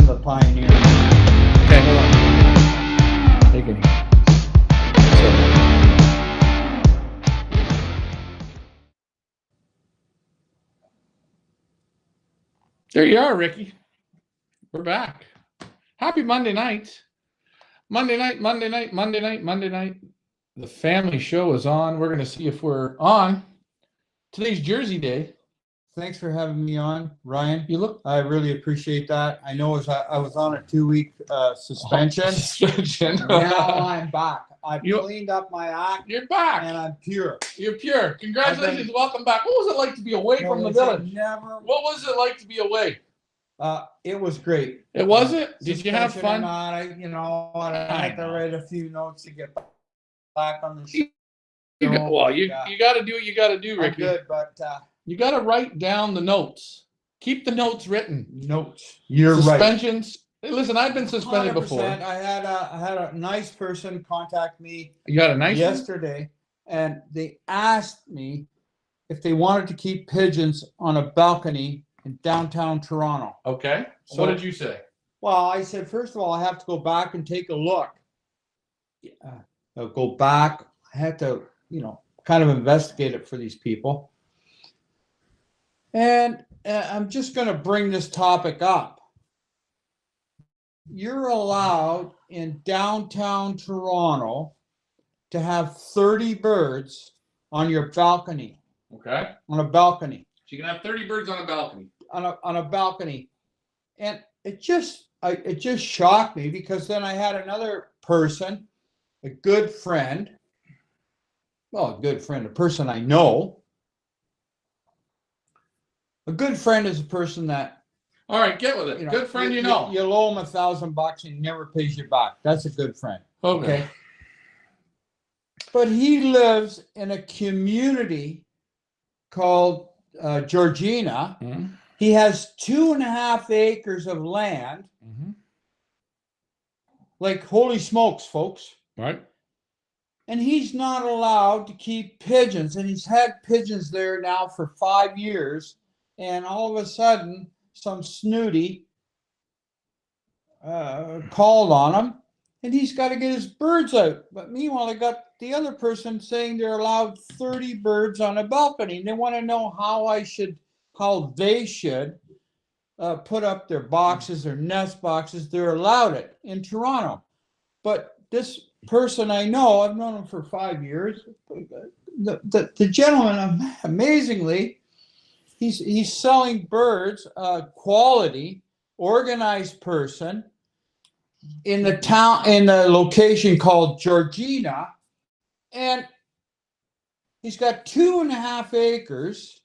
I'm the pioneer. Okay, hold on. Take it. There you are, Ricky. We're back. Happy Monday night. Monday night. The family show is on. We're going to see if we're on. Today's Jersey Day. Thanks for having me on, Ryan. You look. I really appreciate that. I know I was on a 2-week suspension. Suspension. Now I'm back. I've You- cleaned up my act You're back. and I'm pure. You're pure. Congratulations. Welcome back. What was it like to be away from the No, village? Never. What was it like to be away? It was great. It wasn't? Did you have Suspension fun? or not, I had to write a few notes to get back on the show. You got to do what you got to do, I'm Ricky. good, but You got to write down the notes. Keep the notes written. notes. You're right. Suspensions. Hey, listen, I've been suspended 100%. before. I had a nice person contact me You got a nice one? yesterday, and they asked me if they wanted to keep pigeons on a balcony in downtown Toronto. Okay. So- What did you say? Well, I said, first of all, I have to go back and take a look. I'll go back. I had to, kind of investigate it for these people. And I'm just going to bring this topic up. You're allowed in downtown Toronto to have 30 birds on your balcony, Okay. on a balcony, So you can have 30 birds on a balcony. on a balcony. And it just shocked me, because then I had another person, a good friend, a person I know. A good friend is a person that, All right, get with it. Good friend, you know. owe him $1,000 and he never pays you back. That's a good friend. Okay. But he lives in a community called Georgina. Mhm. He has 2.5 acres of land. Mhm. Like, holy smokes, folks. Right. And he's not allowed to keep pigeons. And he's had pigeons there now for 5 years. And all of a sudden, some snooty called on him, and he's got to get his birds out. But meanwhile, I got the other person saying they're allowed 30 birds on a balcony. And they want to know how they should put up their boxes, their nest boxes. They're allowed it in Toronto. But this person I know, I've known him for 5 years. The gentleman, amazingly, he's selling birds, quality, organized person in the location called Georgina, and he's got 2.5 acres,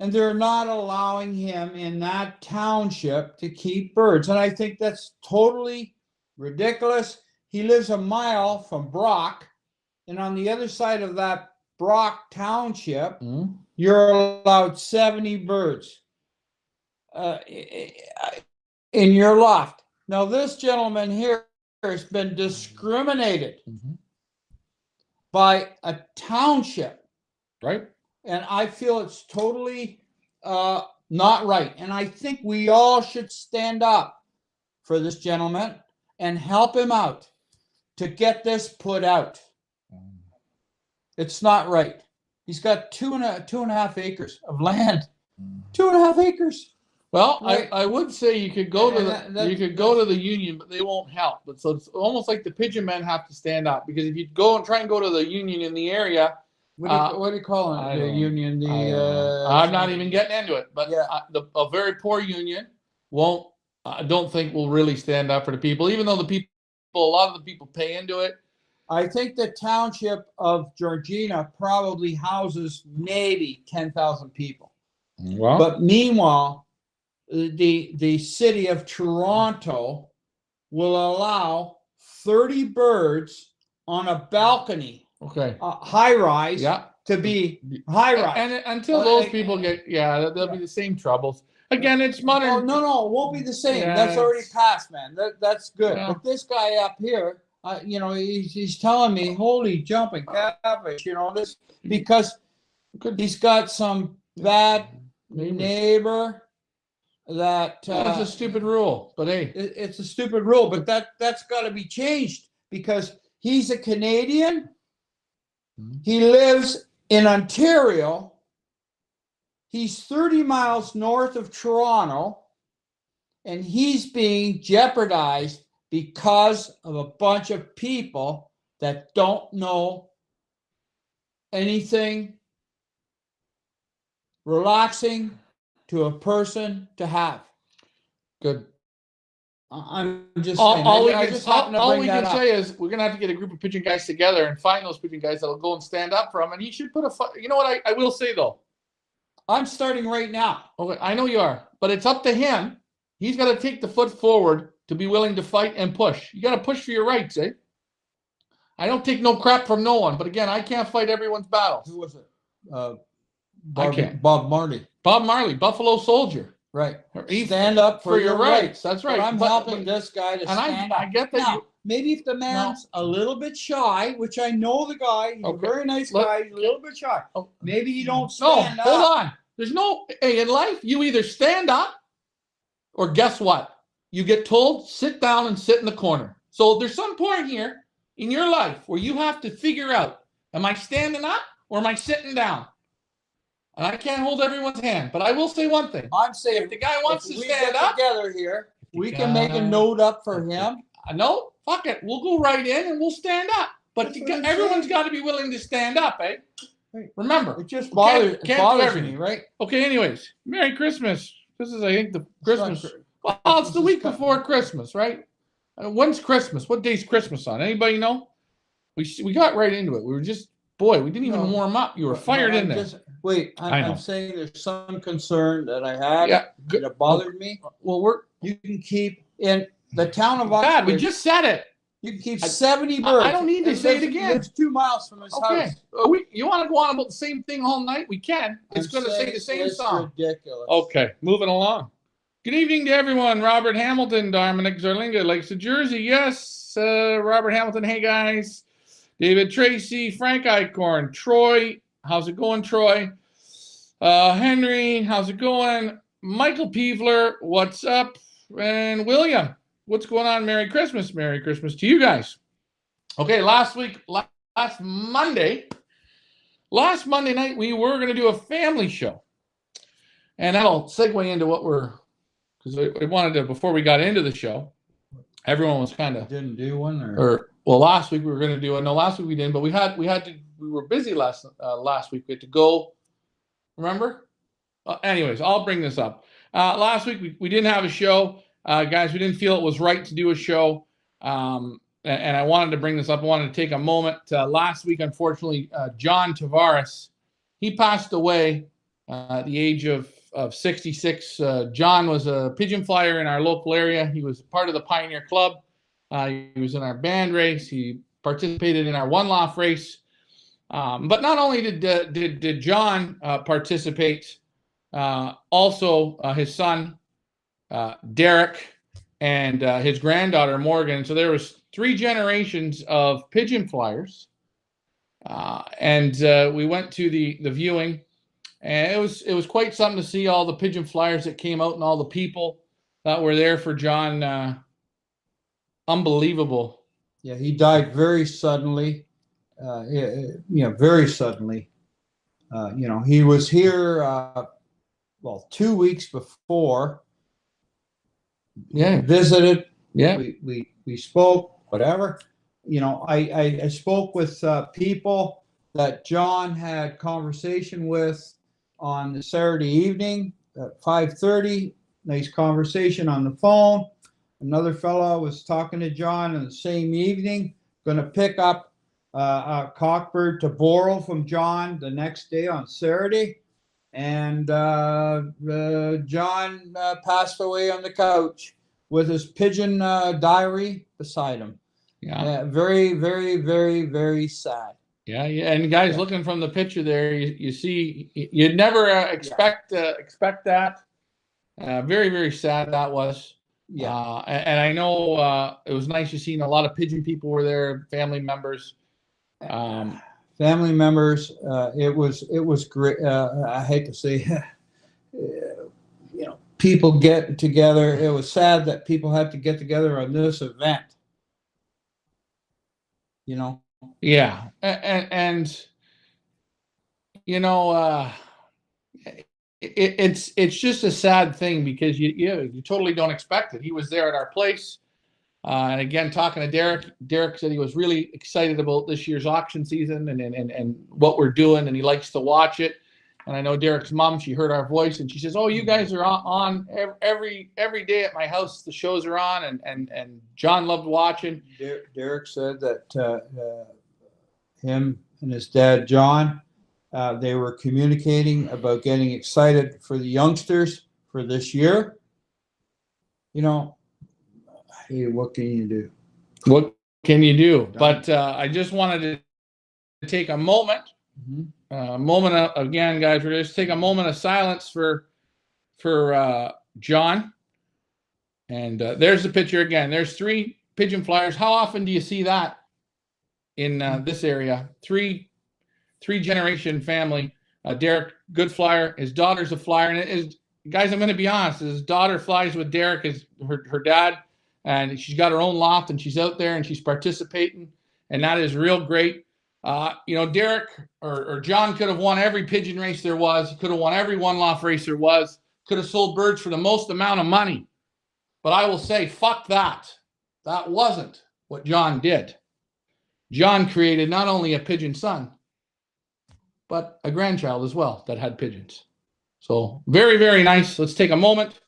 and they're not allowing him in that township to keep birds. And I think that's totally ridiculous. He lives a mile from Brock, and on the other side of that Brock Township, Mhm. you're allowed 70 birds in your loft. Now, this gentleman here has been discriminated Mhm. by a township, Right. and I feel it's totally not right. And I think we all should stand up for this gentleman and help him out to get this put out. It's not right. He's got 2.5 acres of land. 2.5 acres. Well, Right. I would say you could go to And you could go to the union, but they won't help. But so it's almost like the pigeon men have to stand up, because if you go and try and go to the union in the area, What do you call I it? The don't- union. I'm not even getting into it. But Yeah. a very poor union won't. I don't think will really stand up for the people, even though a lot of the people pay into it. I think the township of Georgina probably houses maybe 10,000 people. Well, But meanwhile, the city of Toronto will allow 30 birds on a balcony, okay, high rise, yeah. to be high rise. And until those people get, there'll be the same troubles. Again, it's modern. Oh, no, it won't be the same. Yeah, That's already passed, man. That's good. Yeah. But this guy up here, he's telling me, holy jumping cabbage, this, because he's got some bad Neighbors. neighbor that That's a stupid rule, but hey, it's a stupid rule, but that's got to be changed because he's a Canadian. He lives in Ontario. He's 30 miles north of Toronto, and he's being jeopardized because of a bunch of people that don't know anything relaxing to a person to have. good. I'm just All, saying. all we I can, just all, happened to all bring we that can up. say is we're gonna have to get a group of pigeon guys together and find those pigeon guys that'll go and stand up for him. And he should put a. You know what I will say though. I'm starting right now. Okay, I know you are, but it's up to him. He's got to take the foot forward to be willing to fight and push. You got to push for your rights, eh? I don't take no crap from no one, but again, I can't fight everyone's battles. Who was it? I can't. Bob Marley. Bob Marley, Buffalo Soldier. Right. He- Stand up for your rights. That's right. But I'm helping this guy to and stand up. I get that Now, you. maybe if the man's a little bit shy, which I know the guy, he's Okay. a very nice Let- guy, he's a little bit shy. Oh. Maybe you don't No, stand up. hold on. There's no. Hey, in life, you either stand up, or guess what? You get told sit down and sit in the corner. So there's some point here in your life where you have to figure out: am I standing up or am I sitting down? And I can't hold everyone's hand, but I will say one thing: I'm saying if the guy wants to we stand get up, together here, we the can make a guy- note up for him. no, fuck it, we'll go right in and we'll stand up. But That's what I'm everyone's saying. got to be willing to stand up, eh? Right. Remember, It just can't do bothers everything. me, right? Okay, anyways, Merry Christmas. This is, I think, the Christmas. It's Well, it's the week before Christmas, right? When's Christmas? What day's Christmas on? Anybody know? We got right into it. We were just, boy, we didn't even No. warm up. You were But fired in there. I know. I'm saying there's some concern that I have that bothered me. Well, You can keep in the town of God, we Oxford. just said it. You can keep 70 birds. I don't need to And say it lives- again. Lives 2 miles from his Okay. house. You want to go on about the same thing all night? We can. It's going to say the same it's song. ridiculous. Okay, moving along. Good evening to everyone. Robert Hamilton, Dominic Zarlinga, Lakes of Jersey. Yes, Robert Hamilton. Hey, guys. David Tracy, Frank Eichhorn, Troy. How's it going, Troy? Henry, how's it going? Michael Peevler, what's up? And William, what's going on? Merry Christmas. Merry Christmas to you guys. Okay, last Monday night, we were going to do a family show. And that'll segue into what because we wanted to, before we got into the show, everyone was kind of. Didn't do one Well, last week we were going to do it. No, last week we didn't, but we were busy last week. We had to go, remember? Anyways, I'll bring this up. Last week we didn't have a show. Guys, we didn't feel it was right to do a show. And I wanted to bring this up. I wanted to take a moment. Last week, unfortunately, John Tavares, he passed away at the age of 66. John was a pigeon flyer in our local area. He was part of the Pioneer Club. He was in our band race. He participated in our one-loft race. But not only did John participate, also his son, Derek, and his granddaughter, Morgan. So there was 3 generations of pigeon flyers. And we went to the viewing. And it was quite something to see all the pigeon flyers that came out and all the people that were there for John. Unbelievable. Yeah, he died very suddenly. Very suddenly. He was here, 2 weeks before. Yeah. Visited. Yeah. We spoke, whatever. I spoke with people that John had conversation with on the Saturday evening at 5:30. Nice conversation on the phone. Another fellow was talking to John in the same evening, going to pick up a cockbird to borrow from John the next day on Saturday. And John passed away on the couch with his pigeon diary beside him. Yeah. Very, very, very, very sad. Yeah. And guys, looking from the picture there, you see, you'd never expect that. Very, very sad that was. Yeah. And I know it was nice to see a lot of pigeon people were there, family members. Family members. It was great. I hate to say, people get together. It was sad that people had to get together on this event. You know? Yeah. And you know, it's just a sad thing because you totally don't expect it. He was there at our place. And again, talking to Derek said he was really excited about this year's auction season and what we're doing, and he likes to watch it. And I know Derek's mom, she heard our voice and she says, "Oh, you guys are on every day at my house. The shows are on," and John loved watching. Derek said that him and his dad, John, they were communicating about getting excited for the youngsters for this year. You know, hey, what can you do? What can you do? But I just wanted to take a moment. Again, guys, we're just take a moment of silence for John. And there's the picture again. There's 3 pigeon flyers. How often do you see that in this area? Three generation family. Derek, good flyer. His daughter's a flyer, and it is, guys, I'm going to be honest. His daughter flies with Derek, as her dad, and she's got her own loft, and she's out there and she's participating, and that is real great. You know, Derek or John could have won every pigeon race there was. He could have won every one loft race there was. Could have sold birds for the most amount of money. But I will say, fuck that. That wasn't what John did. John created not only a pigeon son, but a grandchild as well that had pigeons. So very, very nice. Let's take a moment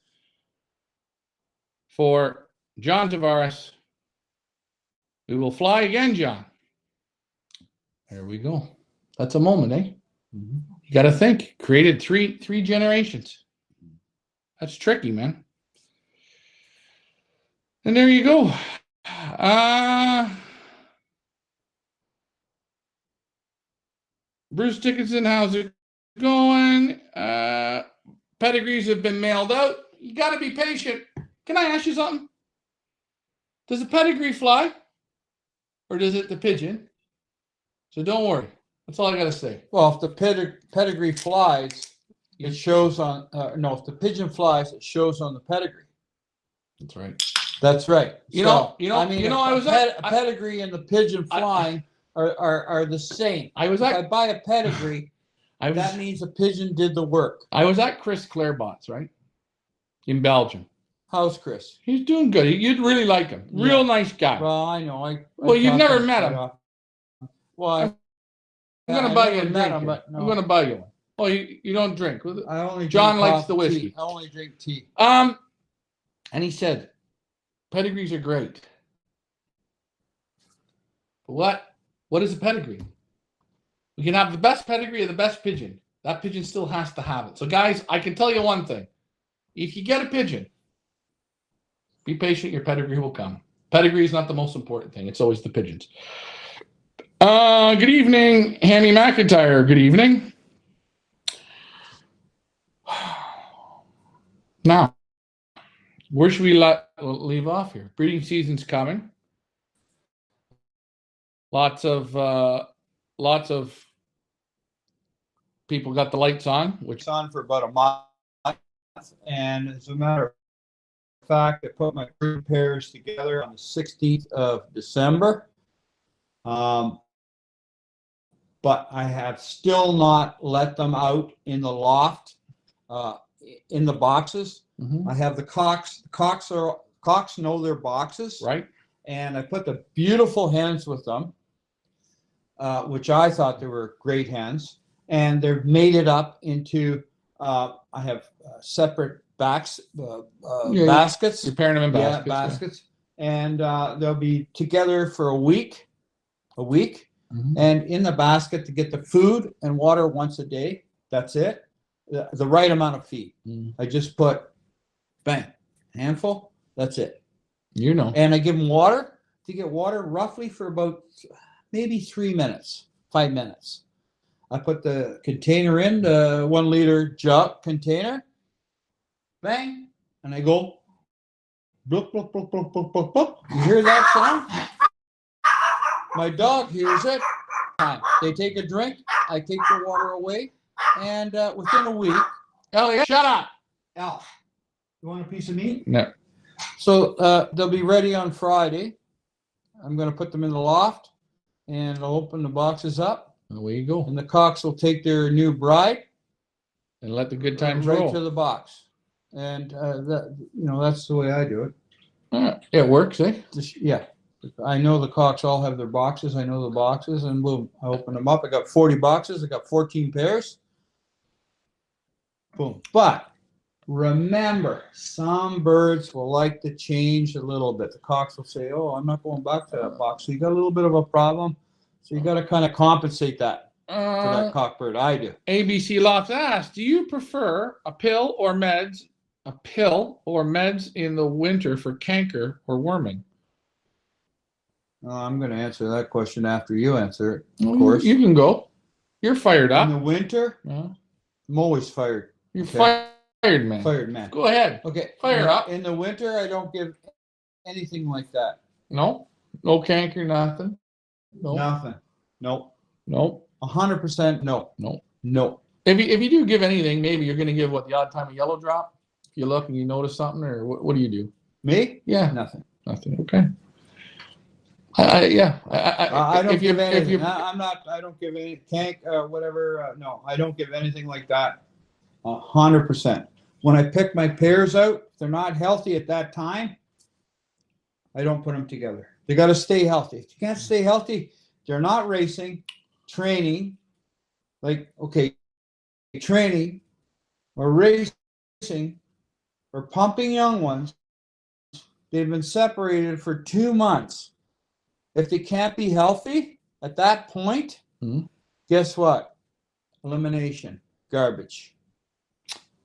for John Tavares. We will fly again, John. There we go. That's a moment, eh? You got to think. Created three generations. That's tricky, man. And there you go. Bruce Dickinson, how's it going? Pedigrees have been mailed out. You got to be patient. Can I ask you something? Does the pedigree fly? Or does it the pigeon? So don't worry. That's all I got to say. Well, if the pedigree flies, it shows on, no, if the pigeon flies, it shows on the pedigree. That's right. That's right. I mean, I was a pedigree and the pigeon flying are the same. If I buy a pedigree, that means the pigeon did the work. I was at Chris Clairbot's, right? In Belgium. How's Chris? He's doing good. You'd really like him. Real nice guy. Well, I know. Well, you've never met him. Well, I'm going to buy you a drink. I'm going to buy you one. Oh, you don't drink. I only John drink likes the whiskey. Tea. I only drink tea. And he said, pedigrees are great. But what is a pedigree? We can have the best pedigree or the best pigeon. That pigeon still has to have it. So, guys, I can tell you one thing. If you get a pigeon, be patient. Your pedigree will come. Pedigree is not the most important thing. It's always the pigeons. Good evening, Hammy McIntyre. Good evening. Now, where should we leave off here? Breeding season's coming. Lots of people got the lights on, which it's on for about a month. And as a matter of fact, I put my brood pairs together on the 16th of December. But I have still not let them out in the loft, in the boxes. I have the cocks. Cocks know their boxes, right? And I put the beautiful hens with them, which I thought they were great hens, and they're mated up into. I have separate baskets. You're pairing them in baskets. Yeah, baskets, and they'll be together for a week. And in the basket to get the food and water once a day. That's it. The right amount of feed. I just put, bang, handful. That's it. You know. And I give them water. To get water roughly for about maybe 3 minutes, 5 minutes. I put the container in, the 1 liter jug container. Bang. And I go, bloop, bloop, bloop, bloop, bloop, bloop, bloop. You hear that sound? My dog hears it. They take a drink. I take the water away. And within a week. Elliot, shut up. Al. You want a piece of meat? No. So they'll be ready on Friday. I'm going to put them in the loft, and I'll open the boxes up, Away you go. and the cocks will take their new bride And let the good times right roll. to the box. And that's the way I do it. It works, eh? Yeah. I know the cocks all have their boxes. I know the boxes, and boom, I open them up. I got 40 boxes. I got 14 pairs. Boom. But remember, some birds will like to change a little bit. The cocks will say, "Oh, I'm not going back to that box." So you got a little bit of a problem. So you got to kind of compensate that for that cock bird. I do. ABC Loft asks, do you prefer a pill or meds in the winter for canker or worming? I'm going to answer that question after you answer it, of Well, course. You can go. You're fired In the up. winter, I'm always fired. You're Okay. fired, man. Fired, man. Go ahead. Okay. Fire up. In the winter, I don't give anything like that. No canker, nothing. No. Nothing. Nope. Nope. 100% no. No. No. If you do give anything, maybe you're going to give the odd time a yellow drop. If you look and you notice something, or what do you do? Me? Yeah. Nothing. Nothing. Okay. I don't give anything. I don't give any whatever. No, I don't give anything like that. 100%. When I pick my pairs out, if they're not healthy at that time, I don't put them together. They got to stay healthy. If you can't stay healthy, they're not racing, training, training or racing or pumping young ones. They've been separated for 2 months. If they can't be healthy at that point, guess what? Elimination, garbage.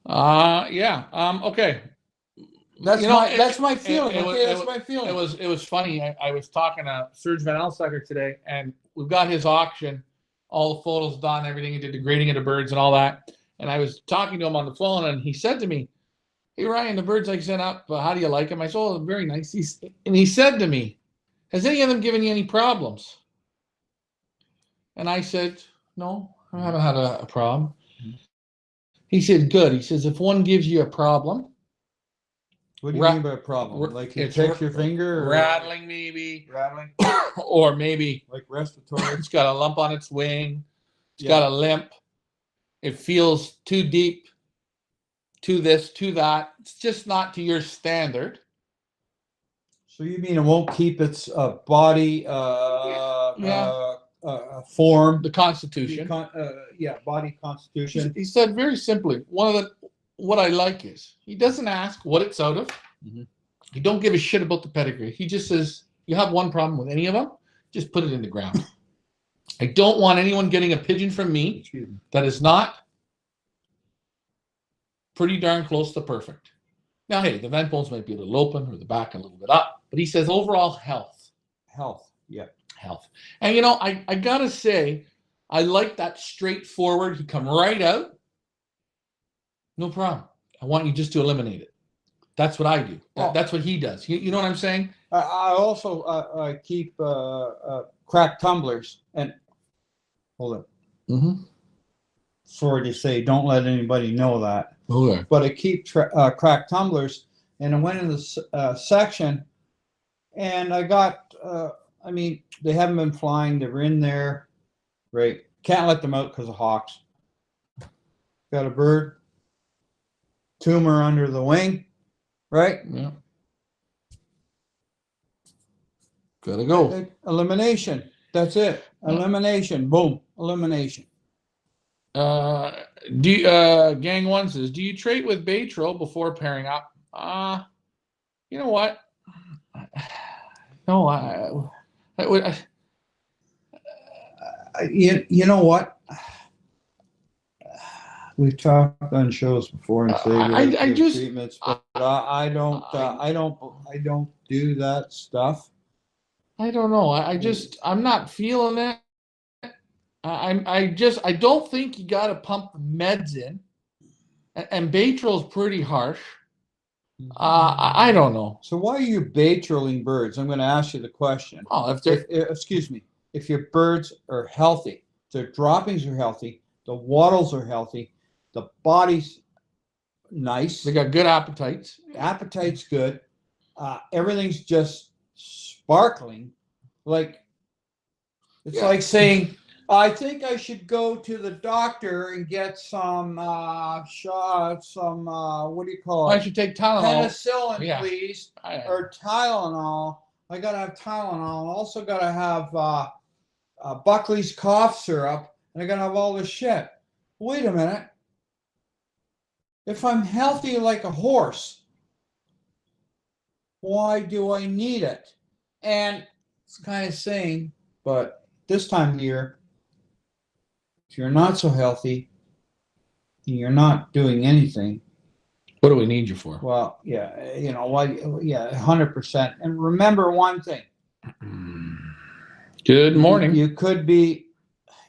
Yeah. Okay. That's my feeling. That's my feeling. It was funny. I was talking to Serge Van Elsucker today, and we've got his auction, all the photos done, everything. He did the grading of the birds and all that. And I was talking to him on the phone, and he said to me, "Hey Ryan, the birds I sent up, how do you like them?" I said, "Oh, very nice." And he said to me, "Has any of them given you any problems?" And I said, "No, I haven't had a problem." He said, "Good." He says, "If one gives you a problem." What do you mean by a problem? Like it takes your finger? Rattling, maybe. Rattling? Or maybe like respiratory? It's got a lump on its wing. It's got a limp. It feels too deep, to this, to that. It's just not to your standard. So you mean it won't keep its body form? The constitution. Body constitution. He said very simply, what I like is he doesn't ask what it's out of. He don't give a shit about the pedigree. He just says, you have one problem with any of them, just put it in the ground. I don't want anyone getting a pigeon from me that is not pretty darn close to perfect. Now, hey, the vent bones might be a little open or the back a little bit up, but he says overall health. Health. And I gotta say, I like that straightforward. He come right out. No problem. I want you just to eliminate it. That's what I do. That's what he does. You know what I'm saying? I also I keep cracked tumblers and hold it. Sorry to say, don't let anybody know that. Okay. But I keep cracked tumblers, and I went in the section, and I got. They haven't been flying. They were in there, right? Can't let them out because of hawks. Got a bird. Tumor under the wing, right? Yeah. Gotta go. Elimination. That's it. Elimination. Boom. Elimination. Gang One says, do you trait with Baytro before pairing up? You know what? No, I would. You know what? We've talked on shows before and say treatments, but I don't do that stuff. I don't know. I'm not feeling it. I don't think you got to pump meds in, and Baytrol's pretty harsh. I don't know. So why are you Baytroling birds? I'm going to ask you the question. Oh, excuse me. If your birds are healthy, their droppings are healthy, the wattles are healthy, the bodies nice. They got good appetites. Appetite's good. Everything's just sparkling. Like, it's Yeah. like saying, I think I should go to the doctor and get some shots, some what do you call I it? should take Tylenol. Penicillin, Yeah. please, or Tylenol. I gotta have Tylenol. I also gotta have Buckley's cough syrup, and I gotta have all this shit. Wait a minute. If I'm healthy like a horse, why do I need it? And it's kind of saying, but this time of year, if you're not so healthy, you're not doing anything. What do we need you for? Well, yeah, you know what? Yeah, 100%. And remember one thing. Good morning. You could be,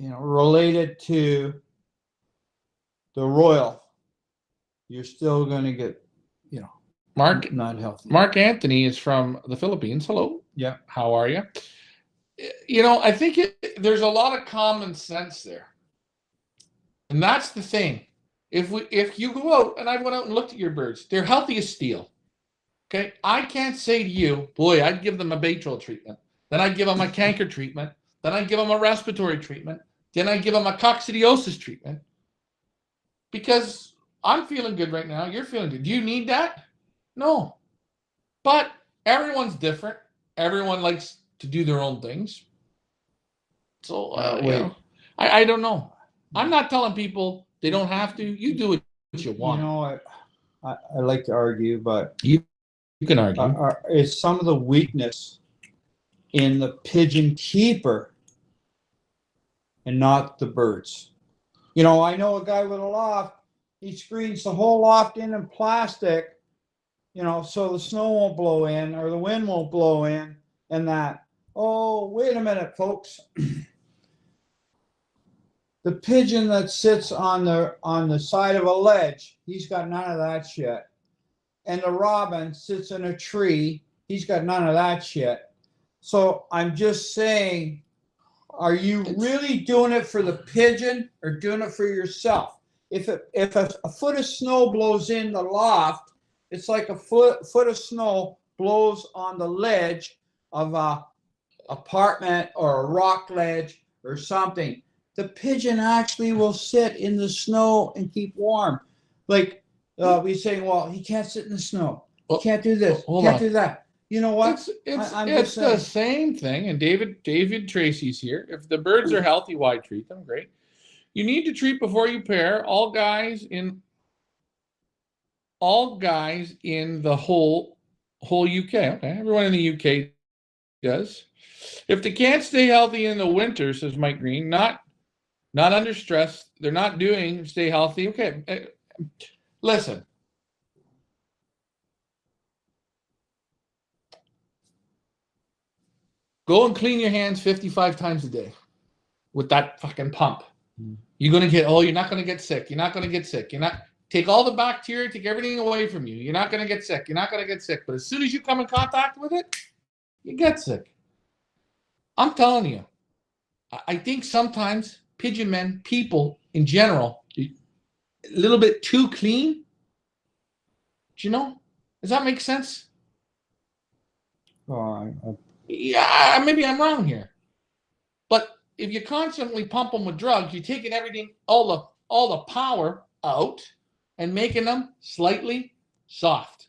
related to the royal. You're still going to get, Mark, not healthy. Mark Anthony is from the Philippines. Hello. Yeah. How are you? I think there's a lot of common sense there. And that's the thing. If you go out, and I went out and looked at your birds, they're healthy as steel. Okay? I can't say to you, boy, I'd give them a Baytril treatment. Then I'd give them a canker treatment. Then I'd give them a respiratory treatment. Then I'd give them a coccidiosis treatment. Because I'm feeling good right now. You're feeling good. Do you need that? No. But everyone's different. Everyone likes to do their own things. So, I don't know. I'm not telling people they don't have to. You do what you want. I like to argue, but You can argue. Is some of the weakness in the pigeon keeper and not the birds. I know a guy with a loft, he screens the whole loft in plastic, so the snow won't blow in or the wind won't blow in and that. Oh, wait a minute, folks. The pigeon that sits on the side of a ledge, he's got none of that shit. And the robin sits in a tree, he's got none of that shit. So I'm just saying, are you really doing it for the pigeon or doing it for yourself? If a foot of snow blows in the loft, it's like a foot of snow blows on the ledge of a apartment or a rock ledge or something. The pigeon actually will sit in the snow and keep warm. Like we say, well, he can't sit in the snow. He can't do this. He can't do that. You know what? It's the same thing. And David Tracy's here. If the birds are healthy, why treat them? Great. You need to treat before you pair. All guys in the whole UK. Okay, everyone in the UK does. If they can't stay healthy in the winter, says Mike Green, not under stress, they're not doing stay healthy. Okay, listen. Go and clean your hands 55 times a day with that fucking pump. You're not going to get sick. You're not going to get sick. Take all the bacteria, take everything away from you. You're not going to get sick. You're not going to get sick. But as soon as you come in contact with it, you get sick. I'm telling you. I think sometimes pigeon men, people in general, a little bit too clean. Do you know? Does that make sense? Yeah, maybe I'm wrong here. But if you constantly pump them with drugs, you're taking everything, all the power out and making them slightly soft.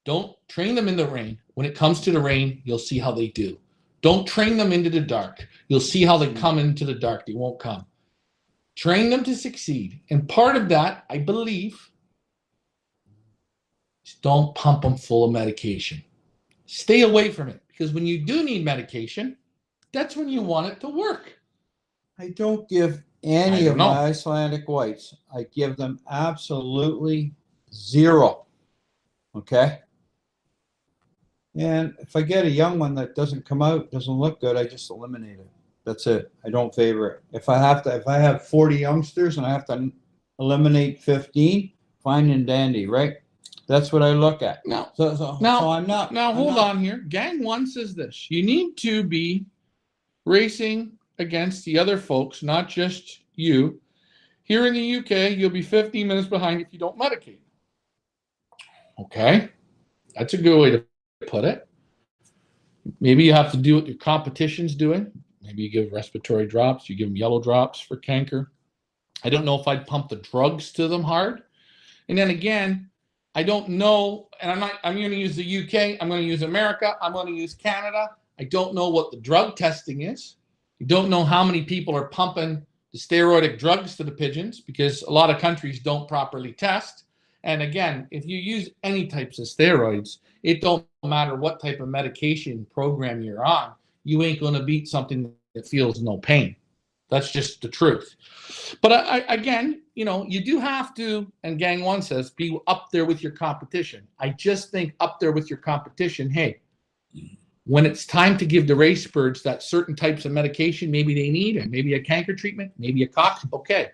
Don't train them in the rain. When it comes to the rain, you'll see how they do. Don't train them into the dark. You'll see how they come into the dark. They won't come. Train them to succeed. And part of that, I believe, is don't pump them full of medication. Stay away from it. Because when you do need medication, that's when you want it to work. I don't give any of my Icelandic whites. I give them absolutely zero. Okay? And if I get a young one that doesn't come out, doesn't look good, I just eliminate it. That's it. I don't favor it. If I have 40 youngsters and I have to eliminate 15, fine and dandy, right? That's what I look at. So I'm not. Now hold on here. Gang 1 says this. You need to be racing against the other folks, not just you. Here in the UK, you'll be 15 minutes behind if you don't medicate. Okay, that's a good way to put it. Maybe you have to do what your competition's doing. Maybe you give respiratory drops, you give them yellow drops for canker. I don't know if I'd pump the drugs to them hard. And then again, I don't know, and I'm going to use the UK, I'm going to use America, I'm going to use Canada. I don't know what the drug testing is. You don't know how many people are pumping the steroidic drugs to the pigeons because a lot of countries don't properly test. And again, if you use any types of steroids, it don't matter what type of medication program you're on, you ain't going to beat something that feels no pain. That's just the truth. But again, you do have to, and Gang One says, be up there with your competition. I just think up there with your competition, hey, when it's time to give the race birds that certain types of medication maybe they need, and maybe a canker treatment, maybe a cox, okay.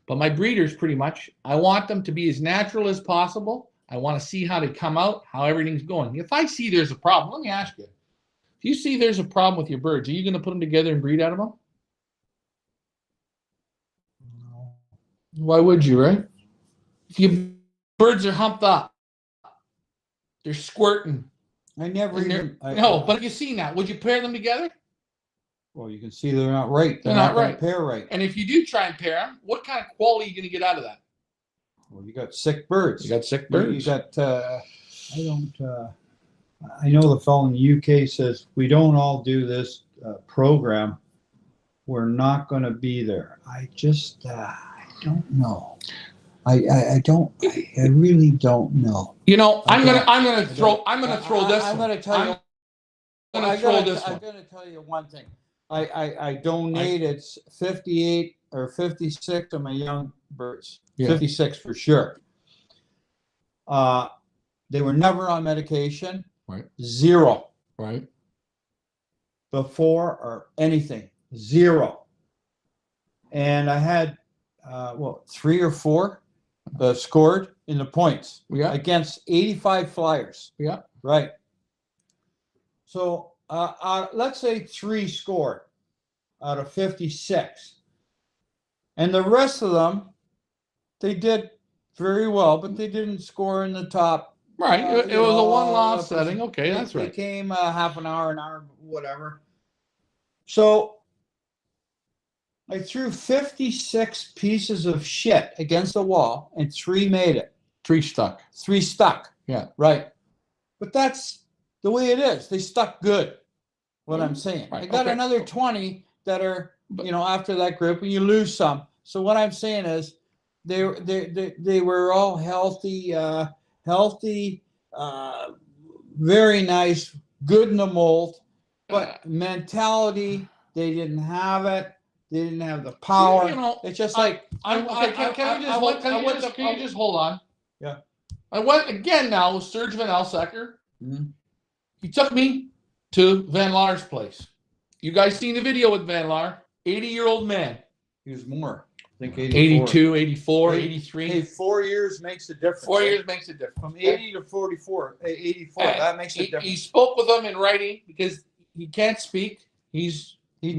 But my breeders, pretty much, I want them to be as natural as possible. I want to see how they come out, how everything's going. If I see there's a problem, let me ask you. If you see there's a problem with your birds, are you going to put them together and breed out of them? Why would you, right? If your birds are humped up, they're squirting. I never even. But if you see that, would you pair them together? Well, you can see they're not right. They're not gonna right. pair right. And if you do try and pair them, what kind of quality are you going to get out of that? Well, you got sick birds. You got sick birds. You got. I know the fellow in the UK says we don't all do this program. We're not going to be there. I just. I don't know. I don't. I really don't know. I'm gonna throw this. I'm going to tell you. I'm going to tell you one thing. I donated 58 or 56 of my young birds. Yeah. 56 for sure. They were never on medication. Right. Zero. Right. Before or anything. Zero. And I had 3 or 4 scored in the points. Yeah. Against 85 flyers. Yeah. Right. So let's say 3 scored out of 56. And the rest of them, they did very well, but they didn't score in the top. Right. It was a one-loss setting. Okay, that's right. They came half an hour, whatever. So I threw 56 pieces of shit against the wall, and 3 made it. 3 stuck. 3 stuck. Yeah. Right. But that's the way it is. They stuck good. What I'm saying. Right. I got another 20 that are, after that group, and you lose some. So what I'm saying is, they were all healthy, very nice, good in the mold, but mentality, they didn't have it. They didn't have the power. It's just like can you just hold on? Yeah. I went again now with Serge Van Elsecker. Mm-hmm. He took me to Van Laar's place. You guys seen the video with Van Laar? 80-year-old man. He was more. I think 82, 84, 83. Hey, 4 years makes a difference. 4 years makes a difference. From 80 to 84, that makes a difference. He spoke with them in writing because he can't speak. He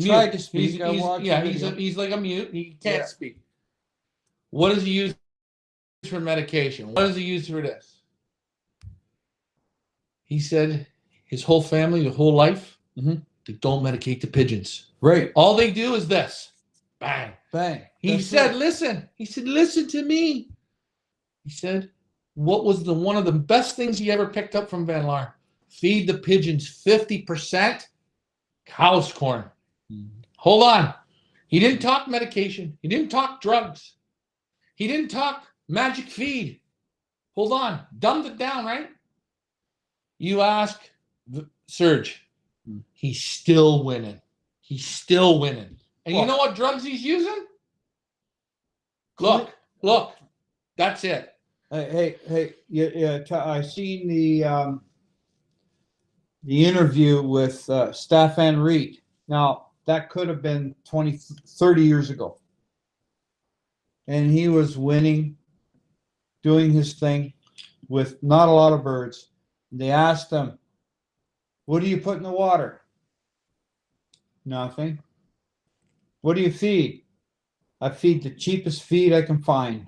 tried to speak. He's like a mute. He can't speak. What does he use for medication? What does he use for this? He said his whole family, the whole life, they don't medicate the pigeons. Right. All they do is this. Bang. Bang. He said, listen. He said, listen to me. He said, what was one of the best things he ever picked up from Van Laar? Feed the pigeons 50% cow's corn. Hold on. He didn't talk medication. He didn't talk drugs. He didn't talk magic feed. Hold on. Dumbed it down, right? You ask Serge. He's still winning. He's still winning. And you know what drugs he's using? Look. That's it. Hey. I seen the interview with Staffan Reed. Now, that could have been 20, 30 years ago. And he was winning, doing his thing with not a lot of birds. They asked him, what do you put in the water? Nothing. What do you feed? I feed the cheapest feed I can find.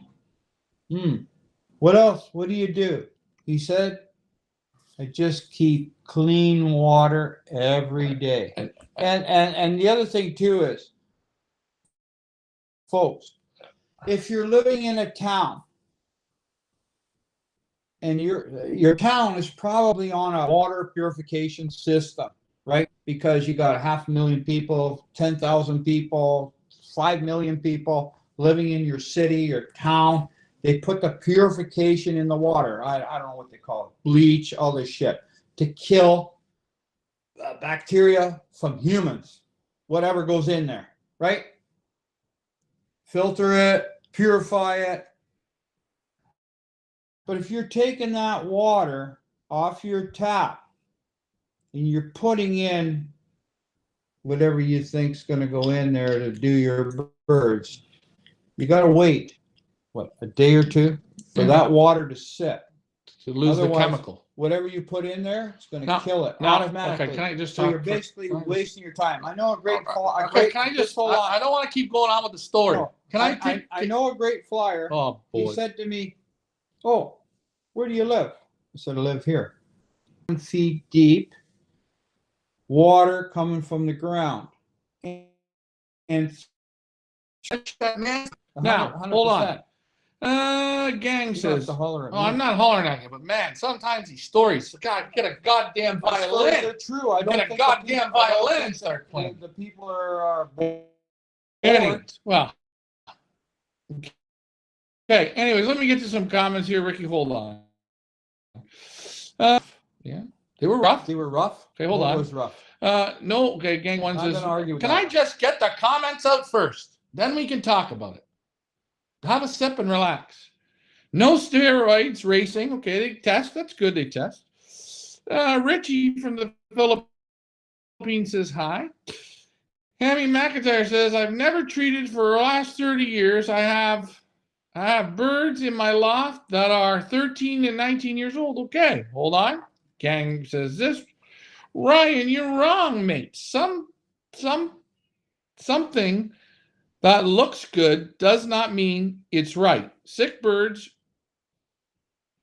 What else? What do you do? He said, I just keep clean water every day. And the other thing too is, folks, if you're living in a town and your town is probably on a water purification system, right? Because you got 500,000 people, 10,000 people, 5 million people living in your city or town. They put the purification in the water. I don't know what they call it, bleach, all this shit, to kill bacteria from humans, whatever goes in there, right? Filter it, purify it. But if you're taking that water off your tap and you're putting in whatever you think's going to go in there to do your birds, you got to wait, what, a day or two for that water to sit. To lose the chemical. Whatever you put in there, it's going to kill it automatically. Okay, can I just so you're basically wasting your time. I know a great flyer. Okay, can I just, I don't want to keep going on with the story. No, Can I know a great flyer. Oh, boy. He said to me, oh, where do you live? I said, I live here. 1 feet deep, water coming from the ground. And now, hold on. Gang says, I'm not hollering at you, but man, sometimes these stories, God, get a goddamn violin. They're true. I don't get a goddamn violin and start playing. The people are Anyways, well. Okay, anyways, let me get to some comments here. Ricky, hold on. Yeah, they were rough. They were rough? Okay, hold on. What was rough? No, okay, gang one says, can I just get the comments out first? Then we can talk about it. Have a sip and relax. No steroids racing. Okay, they test. That's good, they test. Richie from the Philippines says hi. Hammy McIntyre says, I've never treated for the last 30 years. I have birds in my loft that are 13 and 19 years old. Okay, hold on. Gang says this. Ryan, you're wrong, mate. Something that looks good does not mean it's right. Sick birds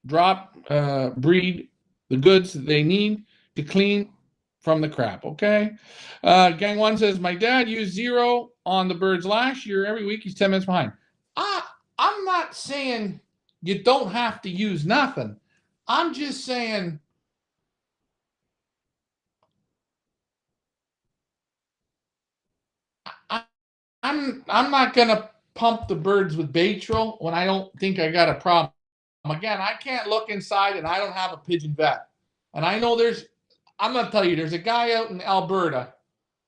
breed the goods that they need to clean from the crap, okay? Gang one says, my dad used 0 on the birds last year. Every week he's 10 minutes behind. I'm not saying you don't have to use nothing. I'm just saying I'm not gonna pump the birds with Baytril when I don't think I got a problem. Again, I can't look inside and I don't have a pigeon vet. And I know I'm gonna tell you, there's a guy out in Alberta.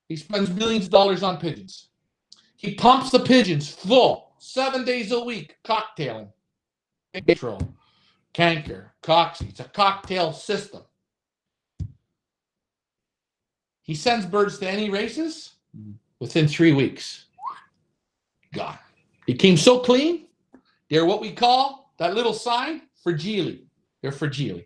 He spends millions of dollars on pigeons. He pumps the pigeons full 7 days a week, cocktailing. Baytril, canker, coxie. It's a cocktail system. He sends birds to any races within 3 weeks. God. It came so clean. They're what we call that little sign, fragile. They're fragile.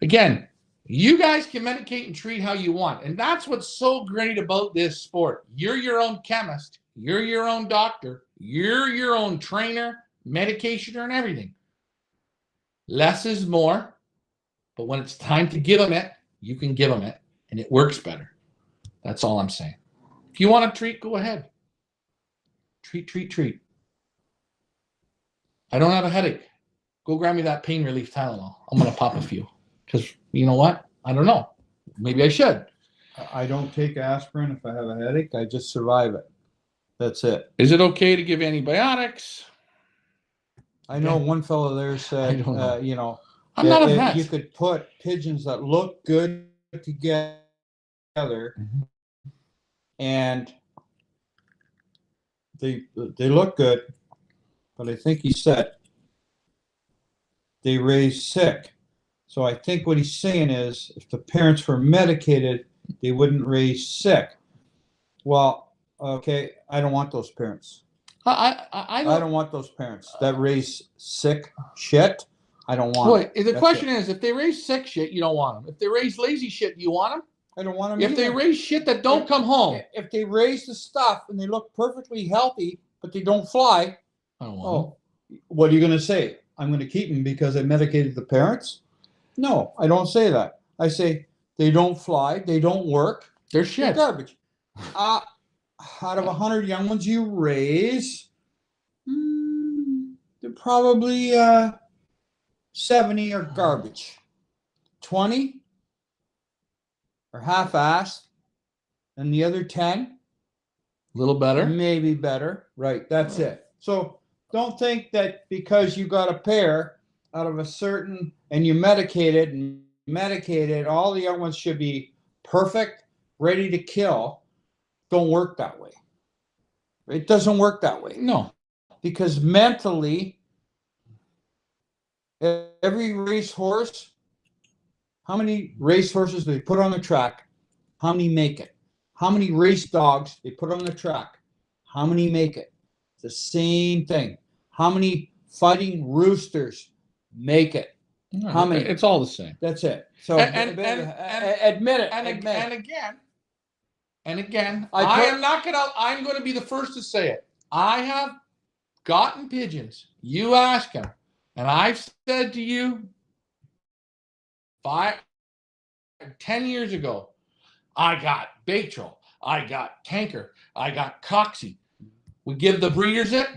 Again, you guys can medicate and treat how you want. And that's what's so great about this sport. You're your own chemist. You're your own doctor. You're your own trainer, medicationer, and everything. Less is more. But when it's time to give them it, you can give them it. And it works better. That's all I'm saying. If you want to treat, go ahead. Treat. I don't have a headache. Go grab me that pain relief Tylenol. I'm going to pop a few. Because you know what? I don't know. Maybe I should. I don't take aspirin if I have a headache. I just survive it. That's it. Is it okay to give antibiotics? I know one fellow there said, you know, I'm not a vet. You could put pigeons that look good together and they look good, but I think he said they raise sick. So I think what he's saying is if the parents were medicated, they wouldn't raise sick. Well, okay, I don't want those parents. I don't want those parents that raise sick shit. I don't want them. The question is, if they raise sick shit, you don't want them. If they raise lazy shit, you want them? I don't want them If they raise shit that don't come home. If they raise the stuff and they look perfectly healthy, but they don't fly, I don't want them. What are you going to say? I'm going to keep them because I medicated the parents? No, I don't say that. I say they don't fly, they don't work, They're they're shit. garbage. Out of 100 young ones you raise, they're probably 70 are garbage. 20 are half-assed, and the other 10 A little better. maybe better. Right, that's it. So don't think that because you got a pair out of a certain, and you medicated, all the young ones should be perfect, ready to kill. Don't work that way. It doesn't work that way. No. Because mentally, every racehorse, how many racehorses do they put on the track? How many make it? How many race dogs they put on the track? How many make it? It's the same thing. How many fighting roosters make it? How many? It's all the same. That's it. So And admit it. And again, I'm going to be the first to say it. I have gotten pigeons. You ask them, and I've said to you 10 years ago, I got Batro, I got Tanker, I got Coxie. We give the breeders it.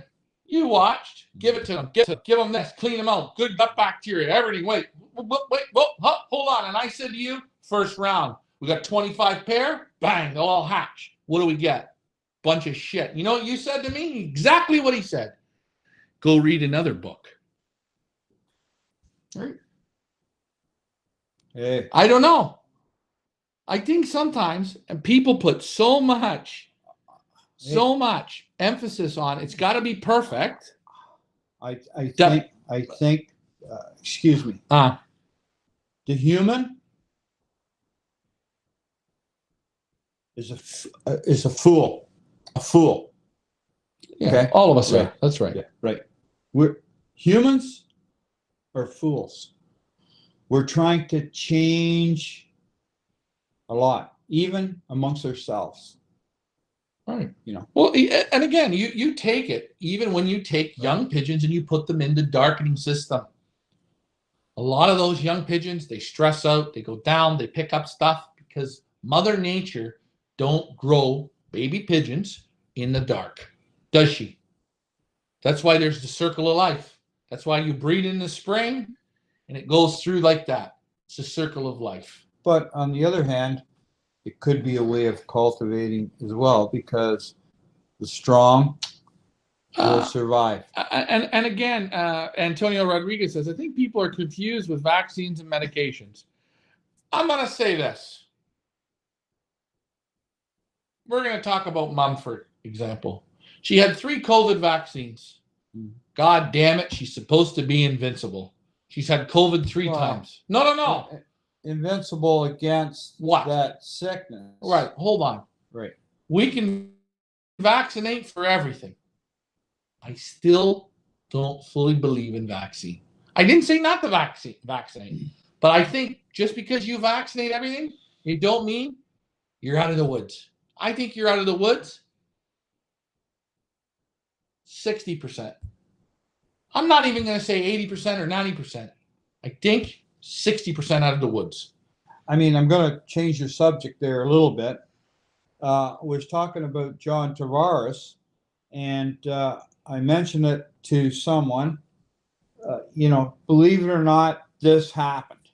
You watched. Give it to them. Give them this. Clean them out. Good gut bacteria. Everything. Wait, hold on. And I said to you, first round, we got 25 pair. Bang, they'll all hatch. What do we get? Bunch of shit. You know what you said to me? Exactly what he said. Go read another book. Right? Hey. I don't know. I think sometimes, and people put so much emphasis on it's got to be perfect. I think excuse me. The human is a fool. A fool. Yeah, okay? all of us right. are. That's right. Yeah, right. Humans are fools. We're trying to change a lot, even amongst ourselves. Right. You know. Well, and again, you take it, even when you take young pigeons and you put them in the darkening system. A lot of those young pigeons, they stress out, they go down, they pick up stuff because Mother Nature don't grow baby pigeons in the dark, does she? That's why there's the circle of life. That's why you breed in the spring and it goes through like that. It's a circle of life. But on the other hand, it could be a way of cultivating as well, because the strong will survive. And again, Antonio Rodriguez says, I think people are confused with vaccines and medications. I'm going to say this. We're going to talk about Mum, for example. She had 3 COVID vaccines. God damn it, she's supposed to be invincible. She's had COVID 3 times. No. Invincible against what? That sickness. Right, hold on. Right. We can vaccinate for everything. I still don't fully believe in vaccine. I didn't say not to vaccinate, but I think just because you vaccinate everything, it don't mean you're out of the woods. I think you're out of the woods 60%. I'm not even going to say 80% or 90%. I think 60% out of the woods. I mean, I'm going to change your subject there a little bit. Was talking about John Tavares, and I mentioned it to someone. Believe it or not, this happened.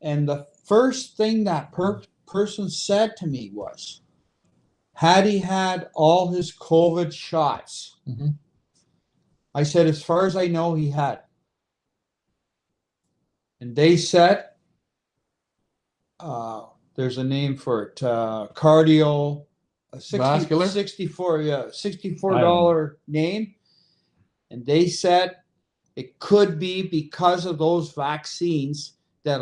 And the first thing that person said to me was, had he had all his COVID shots? Mm-hmm. I said, as far as I know, he had. And they said, there's a name for it, cardio, Vascular? $64 name. And they said it could be because of those vaccines that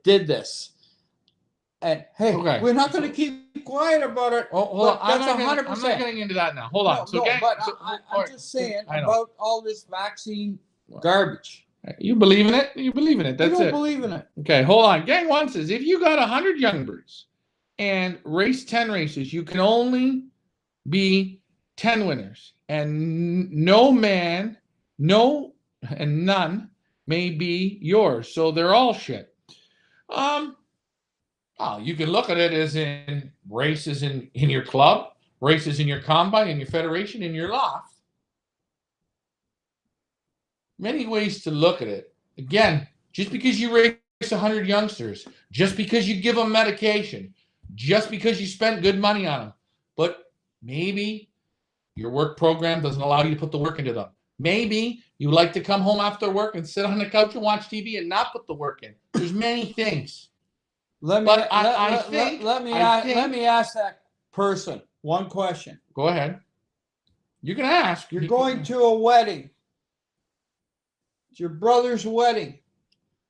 did this. And hey, okay. We're not going to keep quiet about it. Hold on. That's 100%. I'm not getting into that now. Hold on. I'm just saying about all this vaccine garbage. You believe in it? You believe in it. That's it. I don't believe in it. Okay, hold on. Gang 1 says, if you got 100 young birds and race 10 races, you can only be 10 winners. And none may be yours. So they're all shit. Oh, you can look at it as in races in your club, races in your combine, in your federation, in your loft. Many ways to look at it. Again, just because you race 100 youngsters, just because you give them medication, just because you spent good money on them, but maybe your work program doesn't allow you to put the work into them. Maybe you like to come home after work and sit on the couch and watch TV and not put the work in. There's many things. Let me But let me ask that person one question. Go ahead. You can ask. You're going to a wedding. It's your brother's wedding.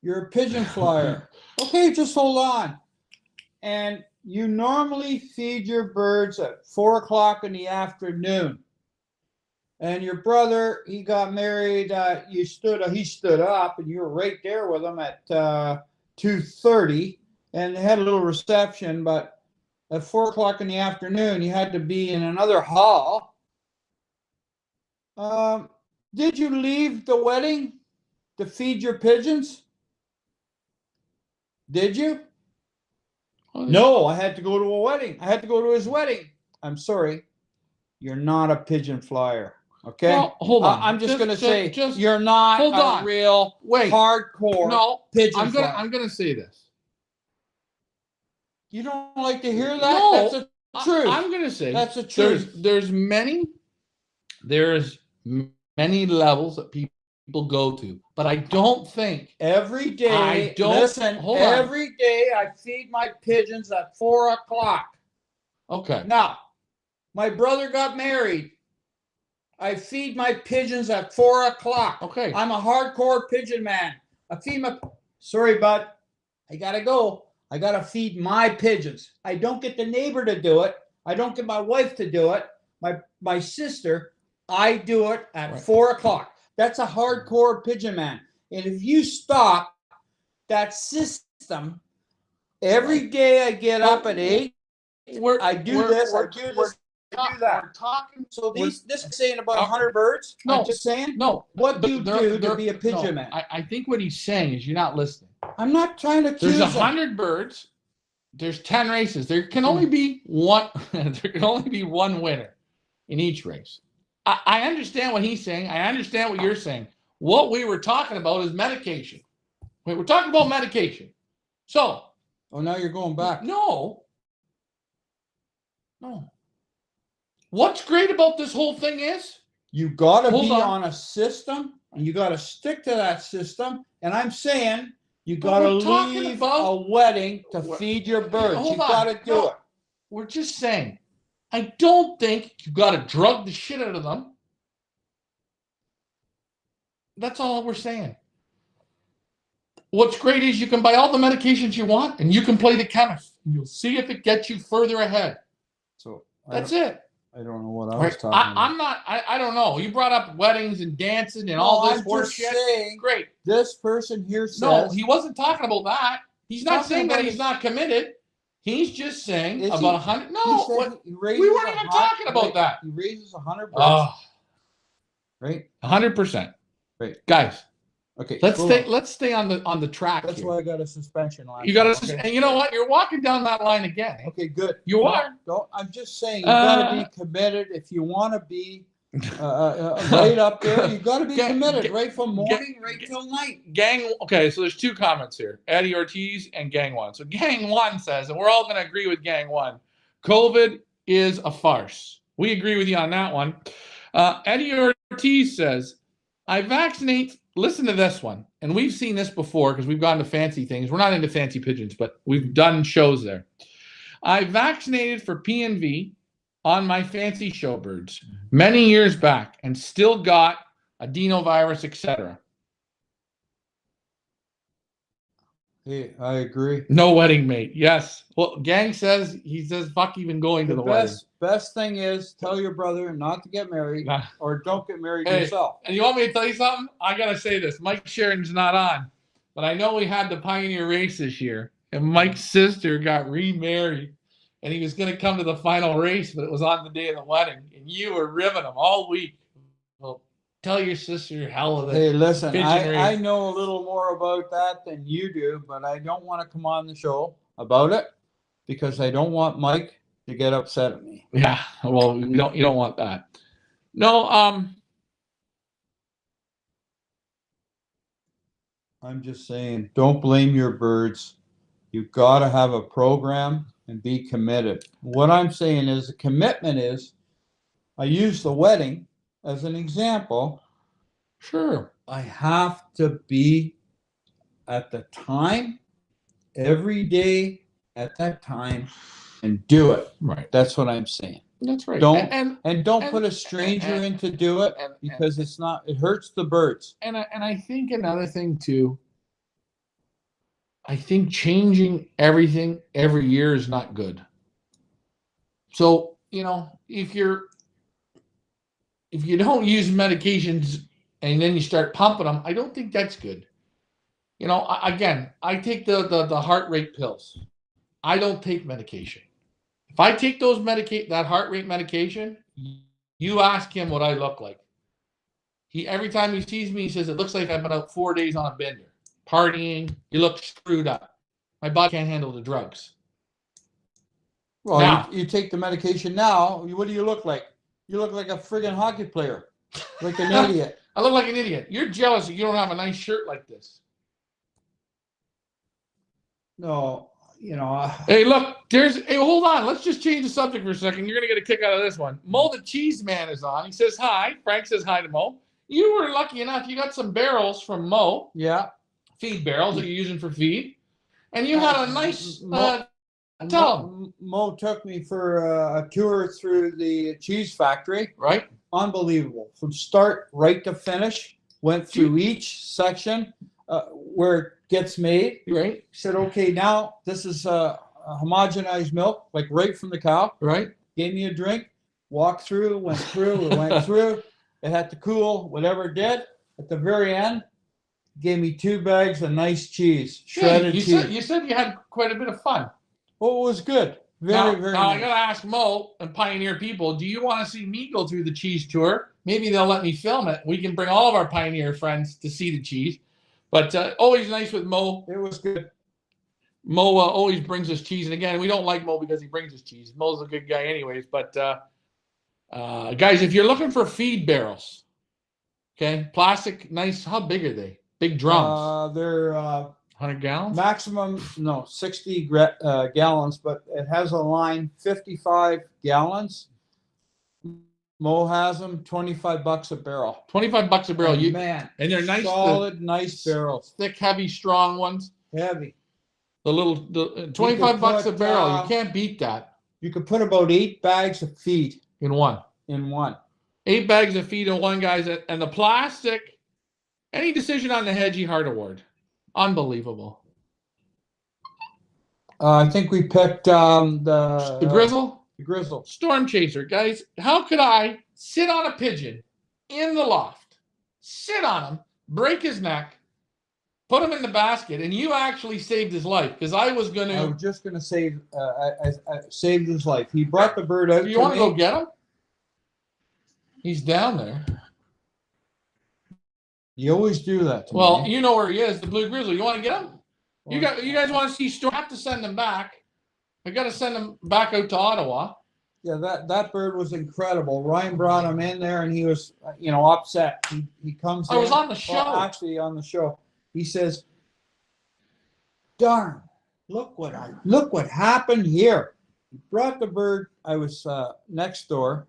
You're a pigeon flyer. Okay, just hold on. And you normally feed your birds at 4 o'clock in the afternoon. And your brother, he got married. He stood up, and you were right there with him at 2:30, and they had a little reception. But at 4 o'clock in the afternoon, you had to be in another hall. Did you leave the wedding to feed your pigeons? Did you? No, I had to go to a wedding. I had to go to his wedding. I'm sorry. You're not a pigeon flyer. Okay? Well, hold on. I'm just going to say you're not a real hardcore pigeon flyer. I'm going to say this. You don't like to hear that? No, that's the truth. I'm going to say that's the truth. There's many levels that people go to, but I don't think every day. Every day I feed my pigeons at 4 o'clock. Okay. Now, my brother got married. I feed my pigeons at 4 o'clock. Okay. I'm a hardcore pigeon man. I feed my. Sorry, bud. I gotta go. I gotta feed my pigeons. I don't get the neighbor to do it. I don't get my wife to do it. My sister. I do it at 4 o'clock. That's a hardcore pigeon man. And if you stop that system, every day I get up at 8. I do this. I do that. We're talking. So this is saying about 100 birds? No. I'm just saying? No. What do you do to be a pigeon man? I think what he's saying is you're not listening. I'm not trying to accuse There's 100 birds. There's 10 races. There can only be one. There can only be one winner in each race. I understand what he's saying. I understand what you're saying. What we were talking about is medication. We're talking about medication. So. Oh, now you're going back. No. What's great about this whole thing is you got to be on a system, and you got to stick to that system. And I'm saying you got to leave a wedding to feed your birds. You got to do it. We're just saying. I don't think you got to drug the shit out of them. That's all we're saying. What's great is you can buy all the medications you want, and you can play the chemist. You'll see if it gets you further ahead. So that's it. I don't know what I was talking about. I'm not. I don't know. You brought up weddings and dancing and all this horse shit. Saying, great. This person here says. No, he wasn't talking about that. He's not saying that he's not committed. He's just saying about 100. No, we weren't even talking about that. He raises 100 birds. Right? 100%. Right. Guys. Okay. Let's stay on the track. That's why I got a suspension line. You got a and you know what? You're walking down that line again. Eh? Okay, good. You are. I'm just saying you got to be committed if you want to be right up there. You got to be committed right from morning right till night. Gang. Okay, so there's two comments here: Eddie Ortiz and Gang One. So Gang One says, and we're all going to agree with Gang One: COVID is a farce. We agree with you on that one. Eddie Ortiz says, I vaccinate. Listen to this one. And we've seen this before because we've gone to fancy things. We're not into fancy pigeons, but we've done shows there. I vaccinated for PNV on my fancy showbirds many years back and still got adenovirus, etc. Hey, I agree. No wedding mate. Yes. Well, Gang says, fuck even going to the wedding. Best thing is tell your brother not to get married or don't get married yourself. And you want me to tell you something? I got to say this. Mike Sharon's not on, but I know we had the Pioneer race this year, and Mike's sister got remarried, and he was going to come to the final race, but it was on the day of the wedding, and you were ribbing him all week. Well, tell your sister hell of it. Hey, listen, Pigeon I race. know a little more about that than you do, but I don't want to come on the show about it because I don't want Mike to get upset at me. Yeah, well, you don't want that. No, I'm just saying, don't blame your birds. You've got to have a program and be committed. What I'm saying is, the commitment is, I use the wedding as an example. sure. I have to be at the time, every day at that time, and do it. Right. That's what I'm saying. That's right. Don't And don't put a stranger in to do it because it's not. It hurts the birds. And I think another thing too. I think changing everything every year is not good. So, if you don't use medications and then you start pumping them, I don't think that's good. Again, I take the heart rate pills. I don't take medication. If I take that heart rate medication, you ask him what I look like. Every time he sees me, he says, it looks like I've been out 4 days on a bender, partying. You look screwed up. My body can't handle the drugs. Well, Now- you take the medication now. What do you look like? You look like a friggin' hockey player, like an idiot. I look like an idiot. You're jealous that you don't have a nice shirt like this. No, Hey, look, hold on. Let's just change the subject for a second. You're going to get a kick out of this one. Mo the Cheese Man is on. He says hi. Frank says hi to Mo. You were lucky enough. You got some barrels from Mo, yeah. feed barrels that you're using for feed. And you had a nice, tell him. Mo took me for a tour through the cheese factory. Right? Unbelievable. From start right to finish. Went through each section where it gets made. Right? Said, okay, now this is a homogenized milk, like right from the cow. Right? Gave me a drink, walked through, went through, went through. It had to cool, whatever it did. At the very end, gave me 2 bags of nice cheese, shredded cheese. You said you had quite a bit of fun. Oh, it was good. Very, very Now nice. I got to ask Mo and Pioneer people, do you want to see me go through the cheese tour? Maybe they'll let me film it. We can bring all of our Pioneer friends to see the cheese. But always nice with Mo. It was good. Mo always brings us cheese. And again, we don't like Mo because he brings us cheese. Mo's a good guy anyways. But guys, if you're looking for feed barrels, okay, plastic, nice. How big are they? Big drums. They're 100 gallons? maximum, 60 gallons, but it has a line 55 gallons. Mo has them, $25 a barrel. $25 a barrel. Oh, man, and they're nice, solid, nice barrels. thick, heavy, strong ones. Heavy. The $25 a put, barrel. You can't beat that You could put about 8 bags of feed in one. in one. 8 bags of feed in one, guys. And the plastic, any decision on the Hedgie Heart Award. Unbelievable. I think we picked The Grizzle? The Grizzle. Storm Chaser. Guys, how could I sit on a pigeon in the loft, sit on him, break his neck, put him in the basket, and you actually saved his life? Because I was going I to... was just going to save, I saved his life. He brought the bird out. Do you want to go get him? He's down there. You always do that to Well, me. you know where he is, the Blue Grizzle. You want to get him? You guys want to see Storm? I have to send him back. I got to send him back out to Ottawa. Yeah, that bird was incredible. Ryan brought him in there, and he was, upset. He comes. I was in, on the show. well, actually, on the show, he says, "Darn, look what happened here." He brought the bird. I was next door,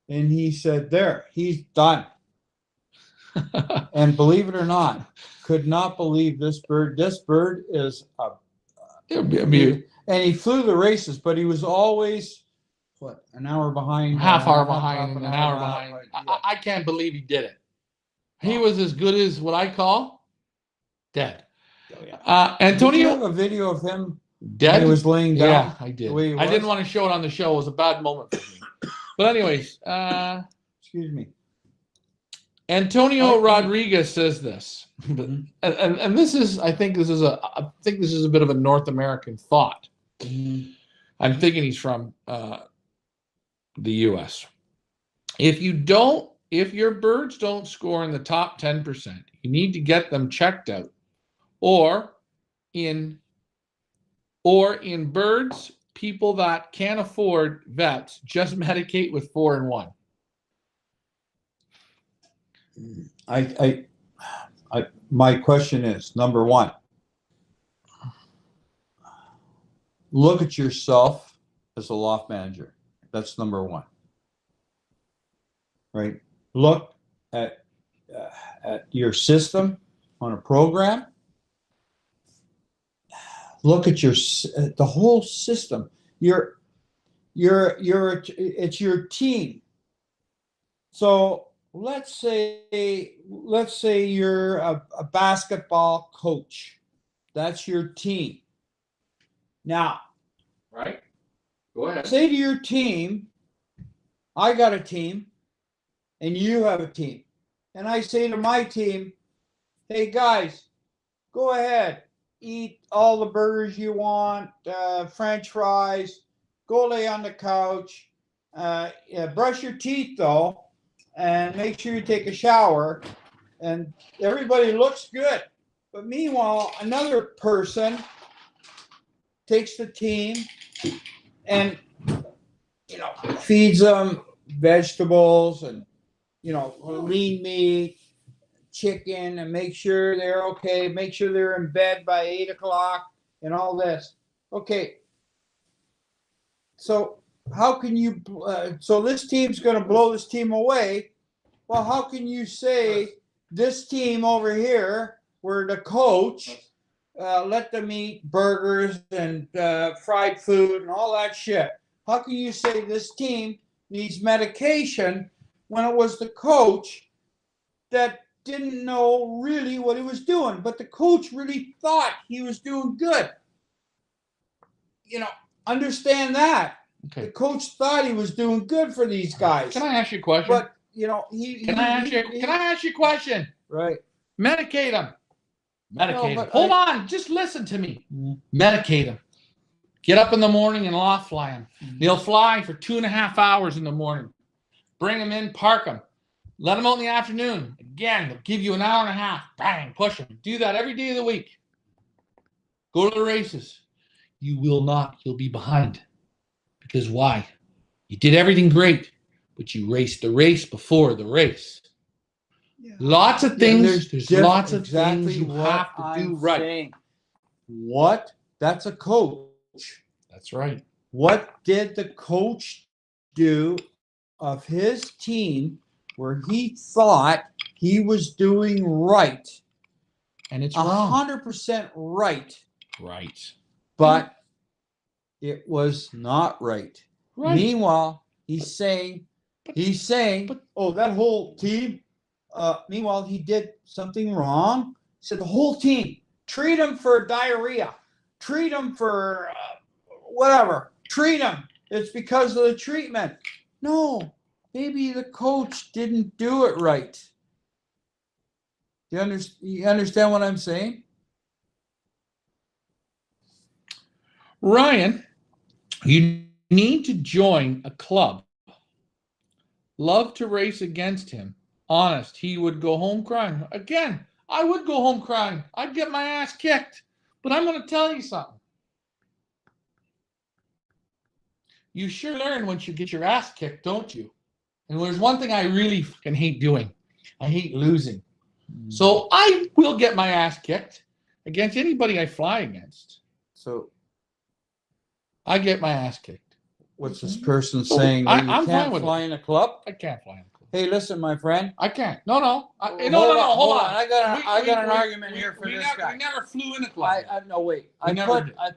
and he said, "There, he's done." And believe it or not, could not believe this bird. This bird is and he flew the races, but he was always an hour behind, half hour behind, and an hour behind. Yeah. I can't believe he did it. He was as good as what I call dead. Oh, yeah. Did you have Antonio, a video of him dead. He was laying down. Yeah, I did. the way he I didn't was? want to show it on the show. It was a bad moment for me. But anyways, Excuse me. Antonio I- Rodriguez says this, and this is, I think this is a bit of a North American thought. I'm thinking he's from the U.S. If you don't if your birds don't score in the top 10%, you need to get them checked out. Or in birds, people that can't afford vets, just medicate with 4-in-1. My question is, number one, look at yourself as a loft manager. That's number one. Right? Look at your system on a program. Look at the whole system. It's your team. So let's say you're a basketball coach. That's your team. Now, Right? Go ahead. say to your team, I got a team, and you have a team. And I say to my team, hey guys, go ahead, eat all the burgers you want, French fries, go lay on the couch, brush your teeth though, and make sure you take a shower. And everybody looks good. But meanwhile, another person takes the team and, feeds them vegetables and, lean meat, chicken, and make sure they're okay, make sure they're in bed by 8 o'clock and all this. Okay. So how can you, so this team's going to blow this team away. Well, how can you say this team over here, where the coach, let them eat burgers and fried food and all that shit? How can you say this team needs medication when it was the coach that didn't know really what he was doing, but the coach really thought he was doing good? Understand that. Okay. The coach thought he was doing good for these guys. Can I ask you a question? But, Can I ask you a question? Right. Medicate them. Medicate them. but Hold on. Just listen to me. Medicate them. Get up in the morning and loft fly them. They'll fly for 2.5 hours in the morning. Bring them in, park them. Let them out in the afternoon. Again, they'll give you an hour and a half. Bang, push them. Do that every day of the week. Go to the races. You will not. You'll be behind. Because why? You did everything great, but you raced the race before the race. Yeah. Lots of things. There's lots of things you have to do right. Saying. What? That's a coach. That's right. What did the coach do of his team where he thought he was doing right? And it's wrong. 100% right. Right. But it was not right. Right. Meanwhile, he's saying, oh, that whole team. Meanwhile, he did something wrong. He said the whole team, treat him for diarrhea, treat him for whatever, treat him. It's because of the treatment. No, maybe the coach didn't do it right. You understand what I'm saying? Ryan, you need to join a club. Love to race against him. Honest, he would go home crying. Again, I would go home crying. I'd get my ass kicked. But I'm going to tell you something. You sure learn once you get your ass kicked, don't you? And there's one thing I really fucking hate doing. I hate losing. So I will get my ass kicked against anybody I fly against. So I get my ass kicked. What's this person saying? I'm You fine can't with fly in a club? I can't fly in a club. Hey, listen, my friend. I can't. No. Hold on. I got an argument here for this guy. We never flew in a club. No, wait. I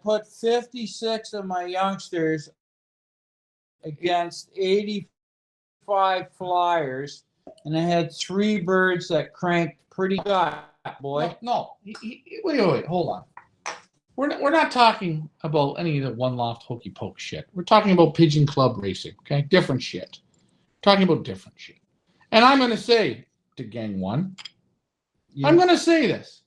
put 56 of my youngsters against 85 flyers, and I had 3 birds that cranked pretty good, boy. No. Wait. Hold on. We're not talking about any of the one loft hokey poke shit. We're talking about pigeon club racing. Okay, different shit. Talking about different shit. And I'm going to say to Gang 1, I'm going to say this.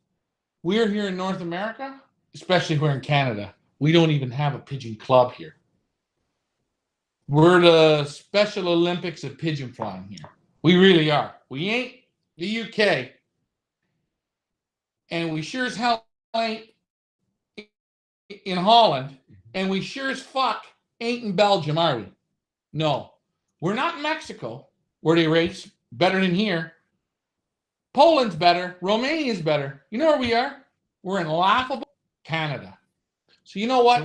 We're here in North America, especially we're in Canada. We don't even have a pigeon club here. We're the Special Olympics of pigeon flying here. We really are. We ain't the UK, and we sure as hell ain't in Holland, and we sure as fuck ain't in Belgium, are we? No. We're not in Mexico, where they race better than here. Poland's better. Romania's better. You know where we are? We're in laughable Canada. So you know what?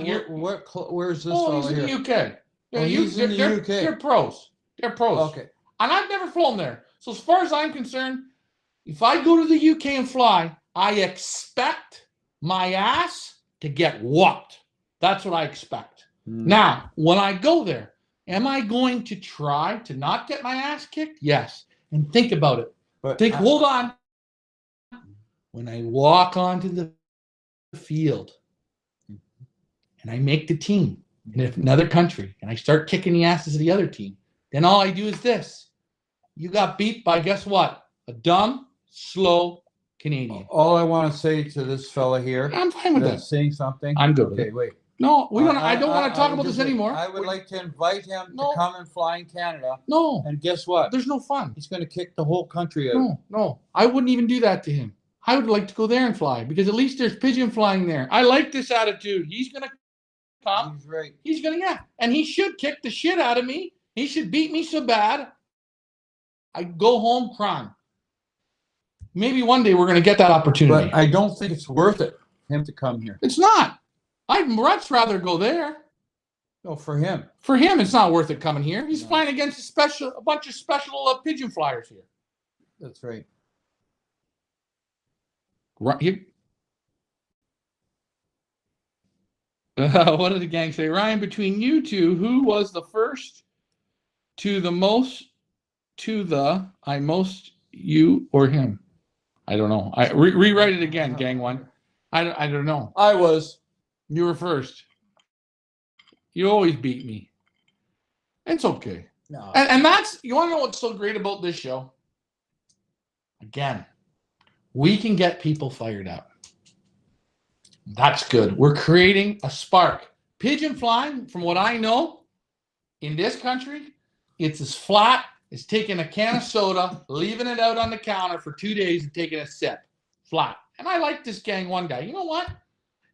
So where's this Oh, fellow he's in here? the UK. He's in the UK. They're pros. They're pros. Okay. And I've never flown there. So as far as I'm concerned, if I go to the UK and fly, I expect my ass to get whooped. That's what I expect. Now, when I go there, am I going to try to not get my ass kicked? Yes. And think about it. Hold on. When I walk onto the field and I make the team in another country and I start kicking the asses of the other team, then all I do is this. You got beat by, guess what? A dumb, slow Canadian. All I want to say to this fella here, I'm fine with that. saying something. I'm good with Okay, it. wait. No, we don't. I don't want to talk about this anymore. I would like to invite him to come and fly in Canada. No. And guess what? There's no fun. He's going to kick the whole country out. No. I wouldn't even do that to him. I would like to go there and fly because at least there's Pigeon flying there. I like this attitude. He's going to come. He's right. He's going to, yeah. And he should kick the shit out of me. He should beat me so bad I go home crying. Maybe one day we're going to get that opportunity. But I don't think it's worth it him to come here. It's not. I'd much rather go there. No, for him. For him, it's not worth it coming here. He's flying against a bunch of special pigeon flyers here. That's right. Right. What did the gang say? Ryan, between you two, who was the first to the most to the I most you or him? I don't know. I rewrite it again, gang one. I don't know. I was. You were first. You always beat me. It's okay. No. And that's, you want to know what's so great about this show? Again, we can get people fired up. That's good. We're creating a spark. Pigeon flying, from what I know, in this country, it's as flat as taking a can of soda, leaving it out on the counter for 2 days and taking a sip. Flat. And I like this Gang 1 guy. You know what?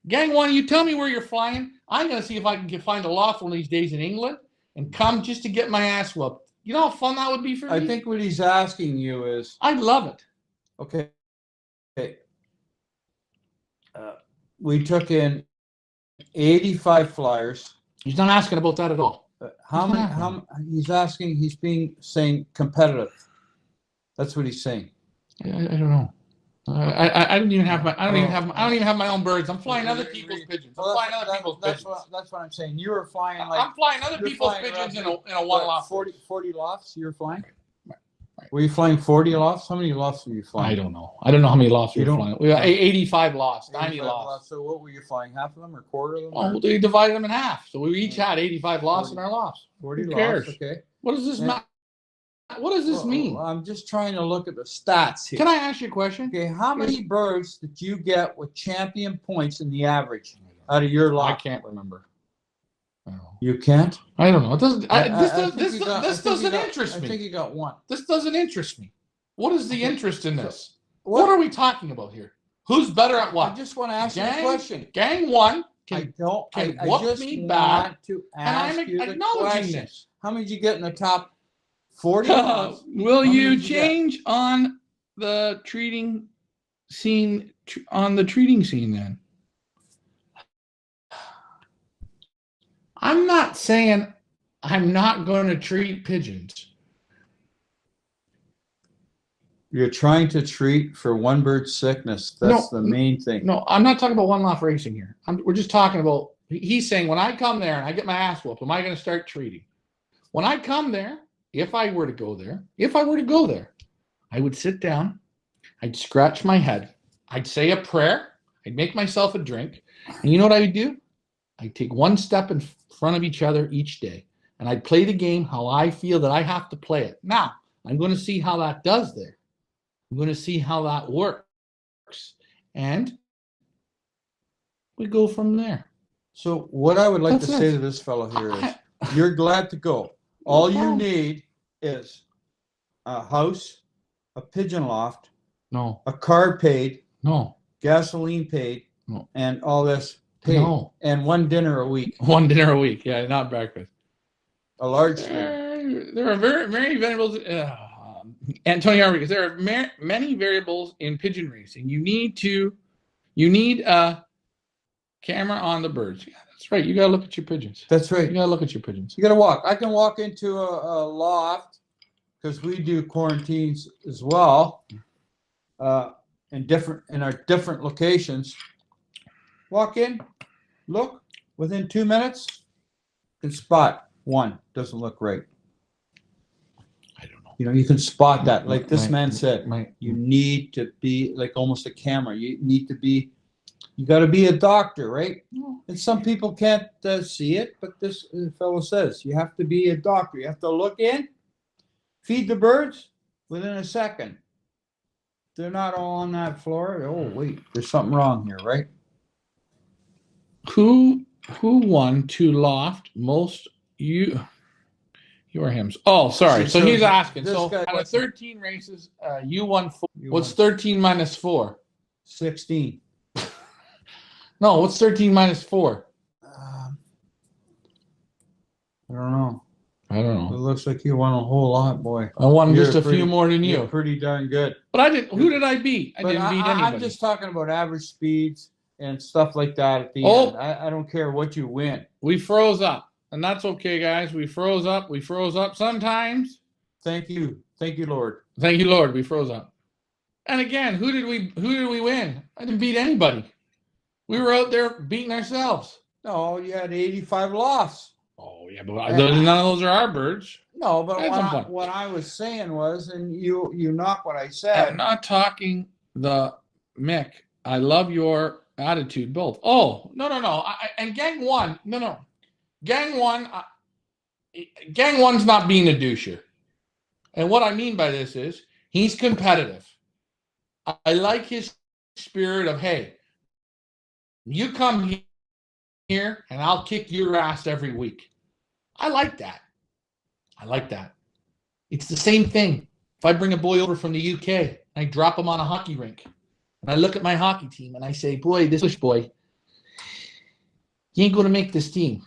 Gang 1, you tell me where you're flying. I'm going to see if I can find a loft one of these days in England and come just to get my ass whooped. You know how fun that would be for me? I think what he's asking you is... I'd love it. Okay. We took in 85 flyers. He's not asking about that at all. How many? He's asking. He's saying competitive. That's what he's saying. I don't know. I don't even have my own birds. I'm flying other people's pigeons. I'm flying other people's pigeons. That's what I'm saying. You were flying I'm flying other people's pigeons in a one loft. 40 lofts. You're flying. Were you flying 40 lofts? How many lofts were you flying? I don't know. I don't know how many lofts we were flying. We got 85 lofts, 90 lofts. So what were you flying? Half of them or quarter of them? Oh, they divided them in half. So we each had 85 lofts in our lofts. 40 Who cares? lofts. Okay. What does this matter? What does this mean? I'm just trying to look at the stats here. Can I ask you a question? Okay, how many birds did you get with champion points in the average out of your lot? I can't remember. I don't know. You can't? I don't know. It doesn't. This doesn't interest me. I think you got one. This doesn't interest me. What is the interest in this? What are we talking about here? Who's better at what? I just want to ask you a question. Gang 1 can whoop just me back, to and ask I'm you the acknowledging question. this. How many did you get in the top 40? Will you change on the treating scene then? I'm not saying I'm not going to treat pigeons. You're trying to treat for one bird sickness. That's the main thing. No, I'm not talking about one loft racing here. We're just talking about, he's saying when I come there and I get my ass whooped, am I going to start treating? When I come there, if I were to go there, I would sit down, I'd scratch my head, I'd say a prayer, I'd make myself a drink, and you know what I would do? I'd take one step in front of each other each day, and I'd play the game how I feel that I have to play it. Now, I'm going to see how that does there. I'm going to see how that works, and we go from there. So what I would like to say to this fellow here is, you're glad to go. All you need is a house, a pigeon loft, No. a car paid, No. gasoline paid, No. and all this paid, No. and one dinner a week, One dinner a week. Yeah, not breakfast. a large dinner. There are many variables. Antonio Rodriguez, there are many variables in pigeon racing. You need a camera on the birds. Yeah, that's right. You got to look at your pigeons. That's right. You got to look at your pigeons. You got to walk. I can walk into a loft because we do quarantines as well, in our different locations. Walk in, look, within 2 minutes, can spot one doesn't look right. I don't know. You know, you can spot that. Like this man said, My- you need to be like almost a camera. You got to be a doctor, right? And some people can't see it, but this fellow says you have to be a doctor. You have to look in, feed the birds within a second. They're not all on that floor. Oh, wait, there's something wrong here, right? Who won to loft most you or him? Oh, sorry. So he's asking. So out of 13 races, you won 4. What's 13 minus 4? 16. No, what's 13 minus 4? I don't know. I don't know. It looks like you won a whole lot, boy. I won just a few more than You're you. pretty darn good. But I didn't. Who did I beat? I didn't beat anybody. I'm just talking about average speeds and stuff like that at the end. I don't care what you win. We froze up, and that's okay, guys. We froze up. We froze up sometimes. Thank you, Lord. Thank you, Lord. We froze up. And again, who did we win? I didn't beat anybody. We were out there beating ourselves. No, you had 85 lofts. Oh yeah, but none of those are our birds. No, but what I was saying was, and you knock what I said. I'm not talking the Mick. I love your attitude, both. Oh, no. And gang one, no. Gang one's not being a doucher. And what I mean by this is he's competitive. I like his spirit of, hey, you come here and I'll kick your ass every week. I like that. It's the same thing. If I bring a boy over from the UK, I drop him on a hockey rink, and I look at my hockey team and I say, boy, this English boy, he ain't going to make this team.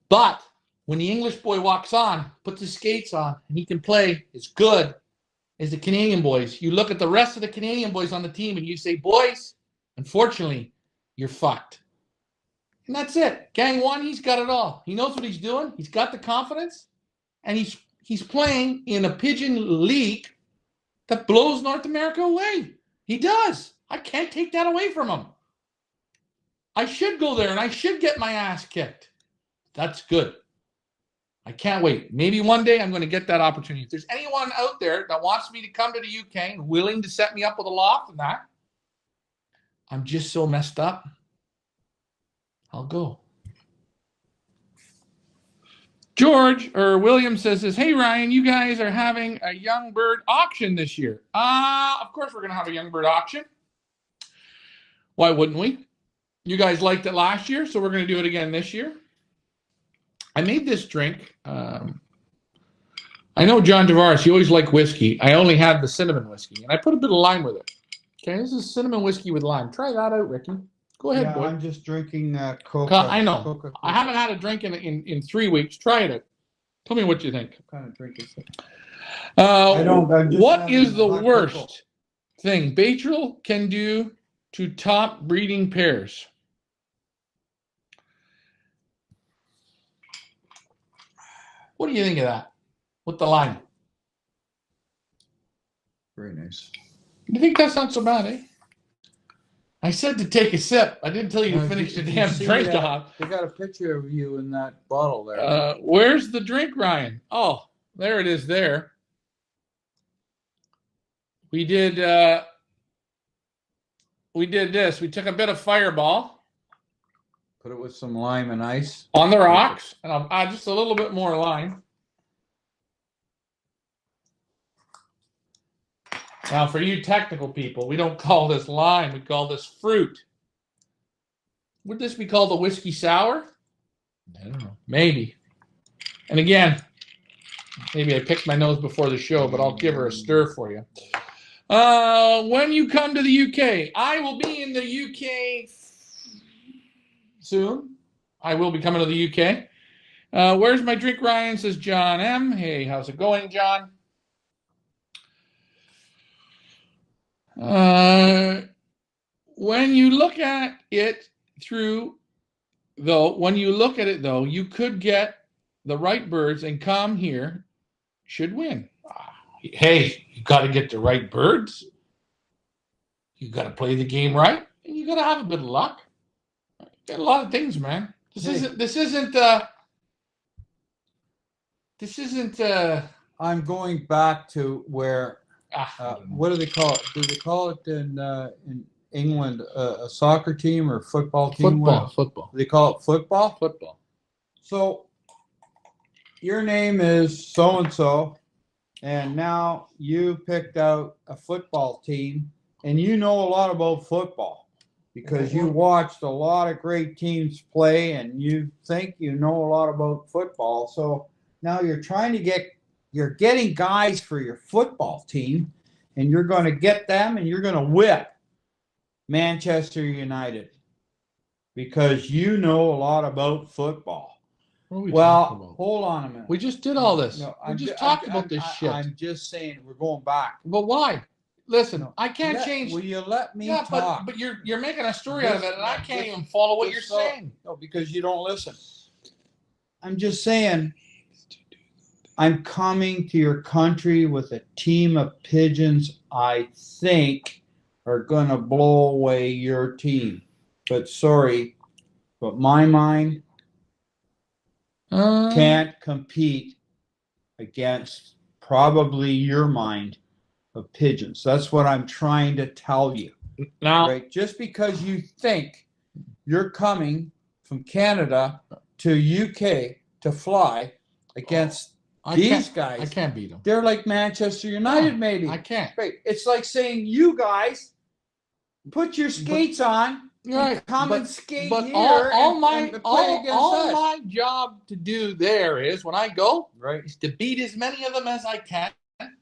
But when the English boy walks on, puts his skates on, and he can play as good as the Canadian boys, you look at the rest of the Canadian boys on the team and you say, boys, unfortunately, you're fucked. And that's it. Gang one, he's got it all. He knows what he's doing. He's got the confidence, and he's playing in a pigeon league that blows North America away. He does. I can't take that away from him. I should go there and I should get my ass kicked. That's good. I can't wait. Maybe one day I'm going to get that opportunity. If there's anyone out there that wants me to come to the UK and willing to set me up with a loft and that, I'm just so messed up. I'll go. George or William says, hey, Ryan, you guys are having a young bird auction this year. Of course we're going to have a young bird auction. Why wouldn't we? You guys liked it last year, so we're going to do it again this year. I made this drink. I know John Tavares, you always like whiskey. I only had the cinnamon whiskey, and I put a bit of lime with it. Okay, this is cinnamon whiskey with lime. Try that out, Ricky. Go ahead, boy. I'm just drinking Coca. I know. Coca-Cola. I haven't had a drink in 3 weeks. Try it. Tell me what you think. What kind of drink is it? What is the worst thing Batrel can do to top breeding pairs? What do you think of that? With the lime? Very nice. You think that's not so bad, eh? I said to take a sip. I didn't tell you to finish the damn drink off. They got a picture of you in that bottle there. Where's the drink, Ryan? Oh, there it is there. We did this. We took a bit of Fireball. Put it with some lime and ice. On the rocks. And I'll add just a little bit more lime. Now, for you technical people, we don't call this lime. We call this fruit. Would this be called a whiskey sour? I don't know. Maybe. And again, Maybe I picked my nose before the show, but I'll give her a stir for you. When you come to the UK, I will be in the UK soon. I will be coming to the UK. Where's my drink, Ryan? Says John M. Hey, how's it going, John? When you look at it you could get the right birds and come here, should win. Hey, you got to get the right birds. You got to play the game right, and you got to have a bit of luck. Got a lot of things, man. This isn't. I'm going back to where. What do they call it? Do they call it in England a soccer team or football team? Football. They call it football. Football. So your name is so and so, and now you picked out a football team, and you know a lot about football because you watched a lot of great teams play, and you think you know a lot about football. So now you're getting guys for your football team, and you're going to get them, and you're going to whip Manchester United because you know a lot about football. Well, hold on a minute. We just did all this. No, we just talked about this shit. I'm just saying we're going back. But why? Listen, I can't change. Will you let me talk? But you're making a story out of it, and I can't even follow what you're saying. No, because you don't listen. I'm just saying. I'm coming to your country with a team of pigeons I think are going to blow away your team. But sorry, but my mind can't compete against probably your mind of pigeons. That's what I'm trying to tell you. Now, right? Just because you think you're coming from Canada to UK to fly against these guys, I can't beat them. They're like Manchester United, maybe. I can't. Right. It's like saying you guys put your skates on, and come and skate here and play against us. My job to do there is when I go, right, is to beat as many of them as I can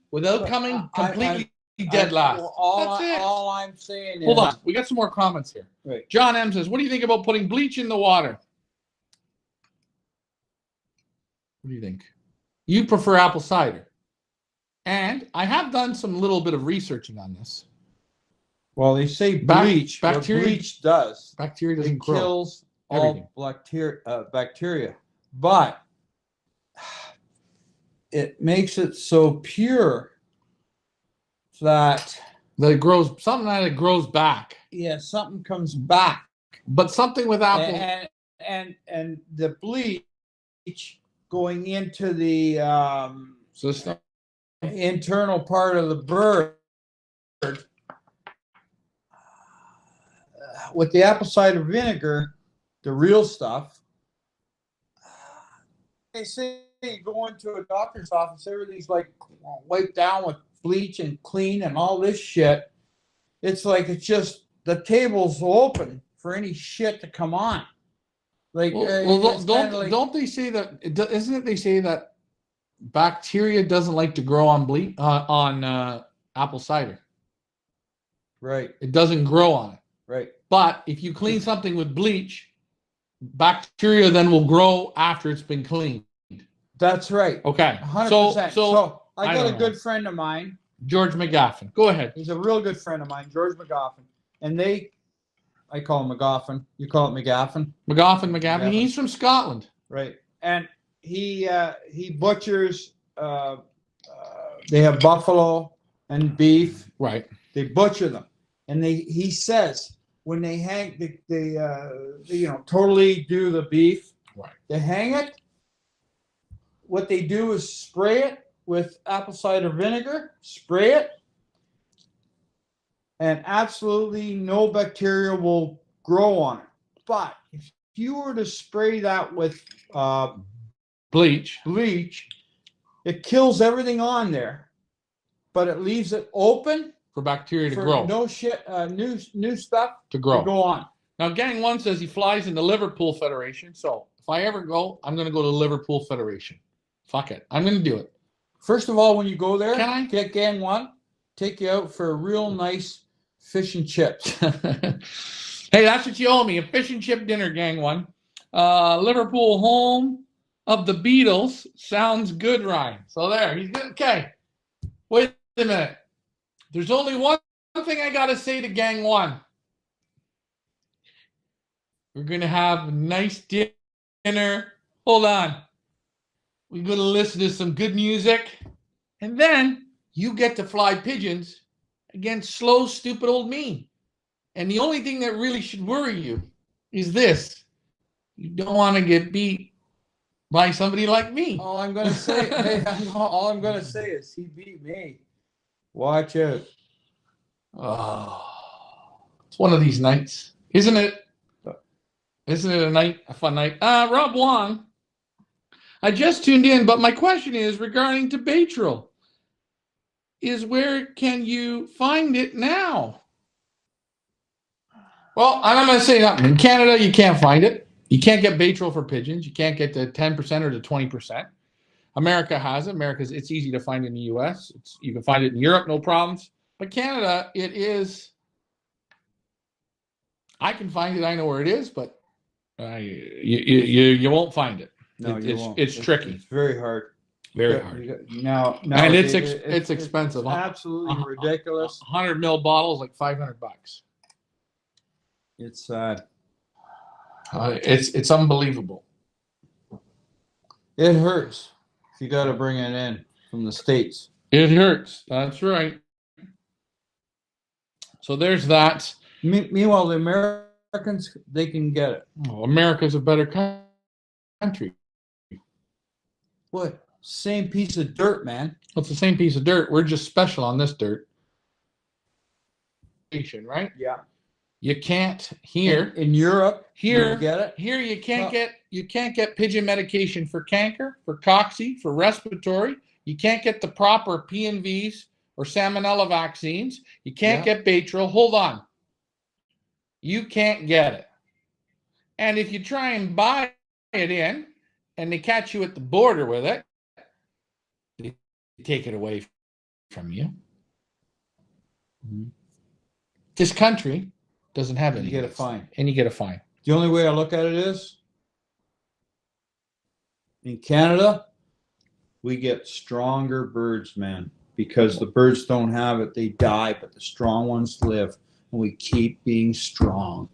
without coming completely dead last. That's it. All I'm saying is, hold on, we got some more comments here. Right. John M says, "What do you think about putting bleach in the water?" What do you think? You prefer apple cider. And I have done some little bit of researching on this. Well, they say bleach. Bacteria, what bleach does. Bacteria doesn't grow. It kills all bacteria. But it makes it so pure that it grows, something that it grows back. Yeah, something comes back. But something with apple. And the bleach going into the system, internal part of the bird, with the apple cider vinegar, the real stuff. They say you go into a doctor's office, everything's like wiped down with bleach and clean and all this shit. It's like it's just the table's open for any shit to come on. Like, don't they say that? Isn't it? They say that bacteria doesn't like to grow on bleach on apple cider. Right. It doesn't grow on it. Right. But if you clean something with bleach, bacteria then will grow after it's been cleaned. That's right. Okay. 100%. So I got a good friend of mine, George McGoffin. Go ahead. He's a real good friend of mine, George McGoffin, and I call him McGoffin. You call it McGoffin? McGoffin. He's from Scotland. Right. And he butchers, they have buffalo and beef. Right. They butcher them. And he says when they hang, they totally do the beef. Right. They hang it. What they do is spray it with apple cider vinegar, spray it, and absolutely no bacteria will grow on it. But if you were to spray that with bleach, it kills everything on there, but it leaves it open for bacteria to grow. No shit, new stuff to go on. Now, Gang 1 says he flies in the Liverpool Federation. So if I ever go, I'm going to go to the Liverpool Federation. Fuck it. I'm going to do it. First of all, when you go there, Can I? get gang one, take you out for a real nice fish and chips. Hey, that's what you owe me, a fish and chip dinner, gang one. Liverpool, home of the Beatles. Sounds good, Ryan. So there, he's good. Okay, wait a minute. There's only one thing I got to say to gang one. We're going to have a nice dinner. Hold on. We're going to listen to some good music. And then you get to fly pigeons against slow, stupid old me. And the only thing that really should worry you is this. You don't want to get beat by somebody like me. All I'm going to say, all I'm going to say is he beat me. Watch out. Oh, it's one of these nights, isn't it? Isn't it a fun night? Rob Wong, I just tuned in, but my question is regarding to Baytril. Is where can you find it now? Well, I'm going to say nothing. In Canada, you can't find it. You can't get Baytril for pigeons. You can't get to 10% or to 20%. America has it. It's easy to find in the U.S. You can find it in Europe, no problems. But Canada, it is. I can find it. I know where it is, but you won't find it. No, you won't. It's tricky. It's very hard. Very hard. And it's expensive. It's absolutely ridiculous. 100 ml bottles, like $500. It's sad. It's unbelievable. It hurts if you got to bring it in from the States. It hurts. That's right. So there's that. Meanwhile, the Americans, they can get it. Oh, America's a better country. What? Same piece of dirt, man. Well, it's the same piece of dirt. We're just special on this dirt. Right? Yeah. You can't here in Europe. Here, you get it. Here you can't get pigeon medication for canker, for cocci, for respiratory. You can't get the proper PNVs or salmonella vaccines. You can't get Baytril. Hold on. You can't get it. And if you try and buy it in, and they catch you at the border with it, they take it away from you. Mm-hmm. This country doesn't have any. You get a fine. And you get a fine. The only way I look at it is, in Canada, we get stronger birds, man. Because the birds don't have it, they die, but the strong ones live. And we keep being strong.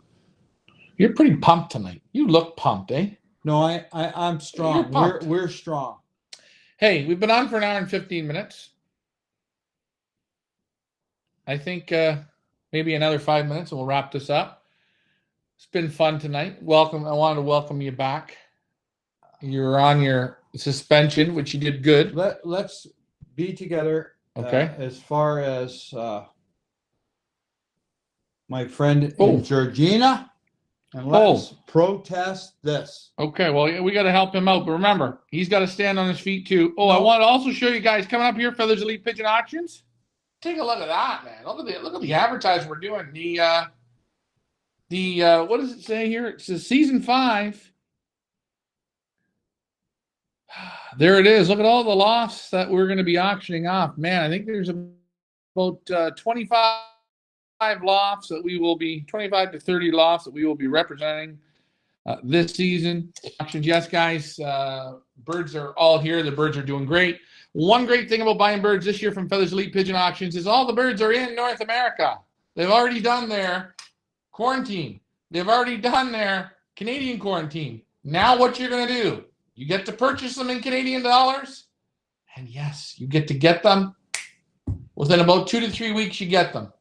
You're pretty pumped tonight. You look pumped, eh? No, I'm strong. We're strong. Hey, we've been on for an hour and 15 minutes. I think maybe another 5 minutes and we'll wrap this up. It's been fun tonight. Welcome. I wanted to welcome you back. You're on your suspension, which you did good. Let's be together. Okay. As far as my friend Georgina, and let's protest this. Okay, well, we got to help him out, but remember, he's got to stand on his feet too. Oh, I want to also show you guys coming up here, Feathers Elite Pigeon Auctions. Take a look at that, man. Look at the advertising we're doing. The what does it say here? It says season 5. There it is. Look at all the lofts that we're going to be auctioning off. Man, I think there's about 25 lofts that we will be 25 to 30 lofts that we will be representing this season. Auctions, yes, guys. Birds are all here. The birds are doing great. One great thing about buying birds this year from Feathers Elite Pigeon Auctions is all the birds are in North America. They've already done their quarantine. They've already done their Canadian quarantine. Now what you're going to do, you get to purchase them in Canadian dollars. And yes, you get to get them. Within about 2 to 3 weeks, you get them.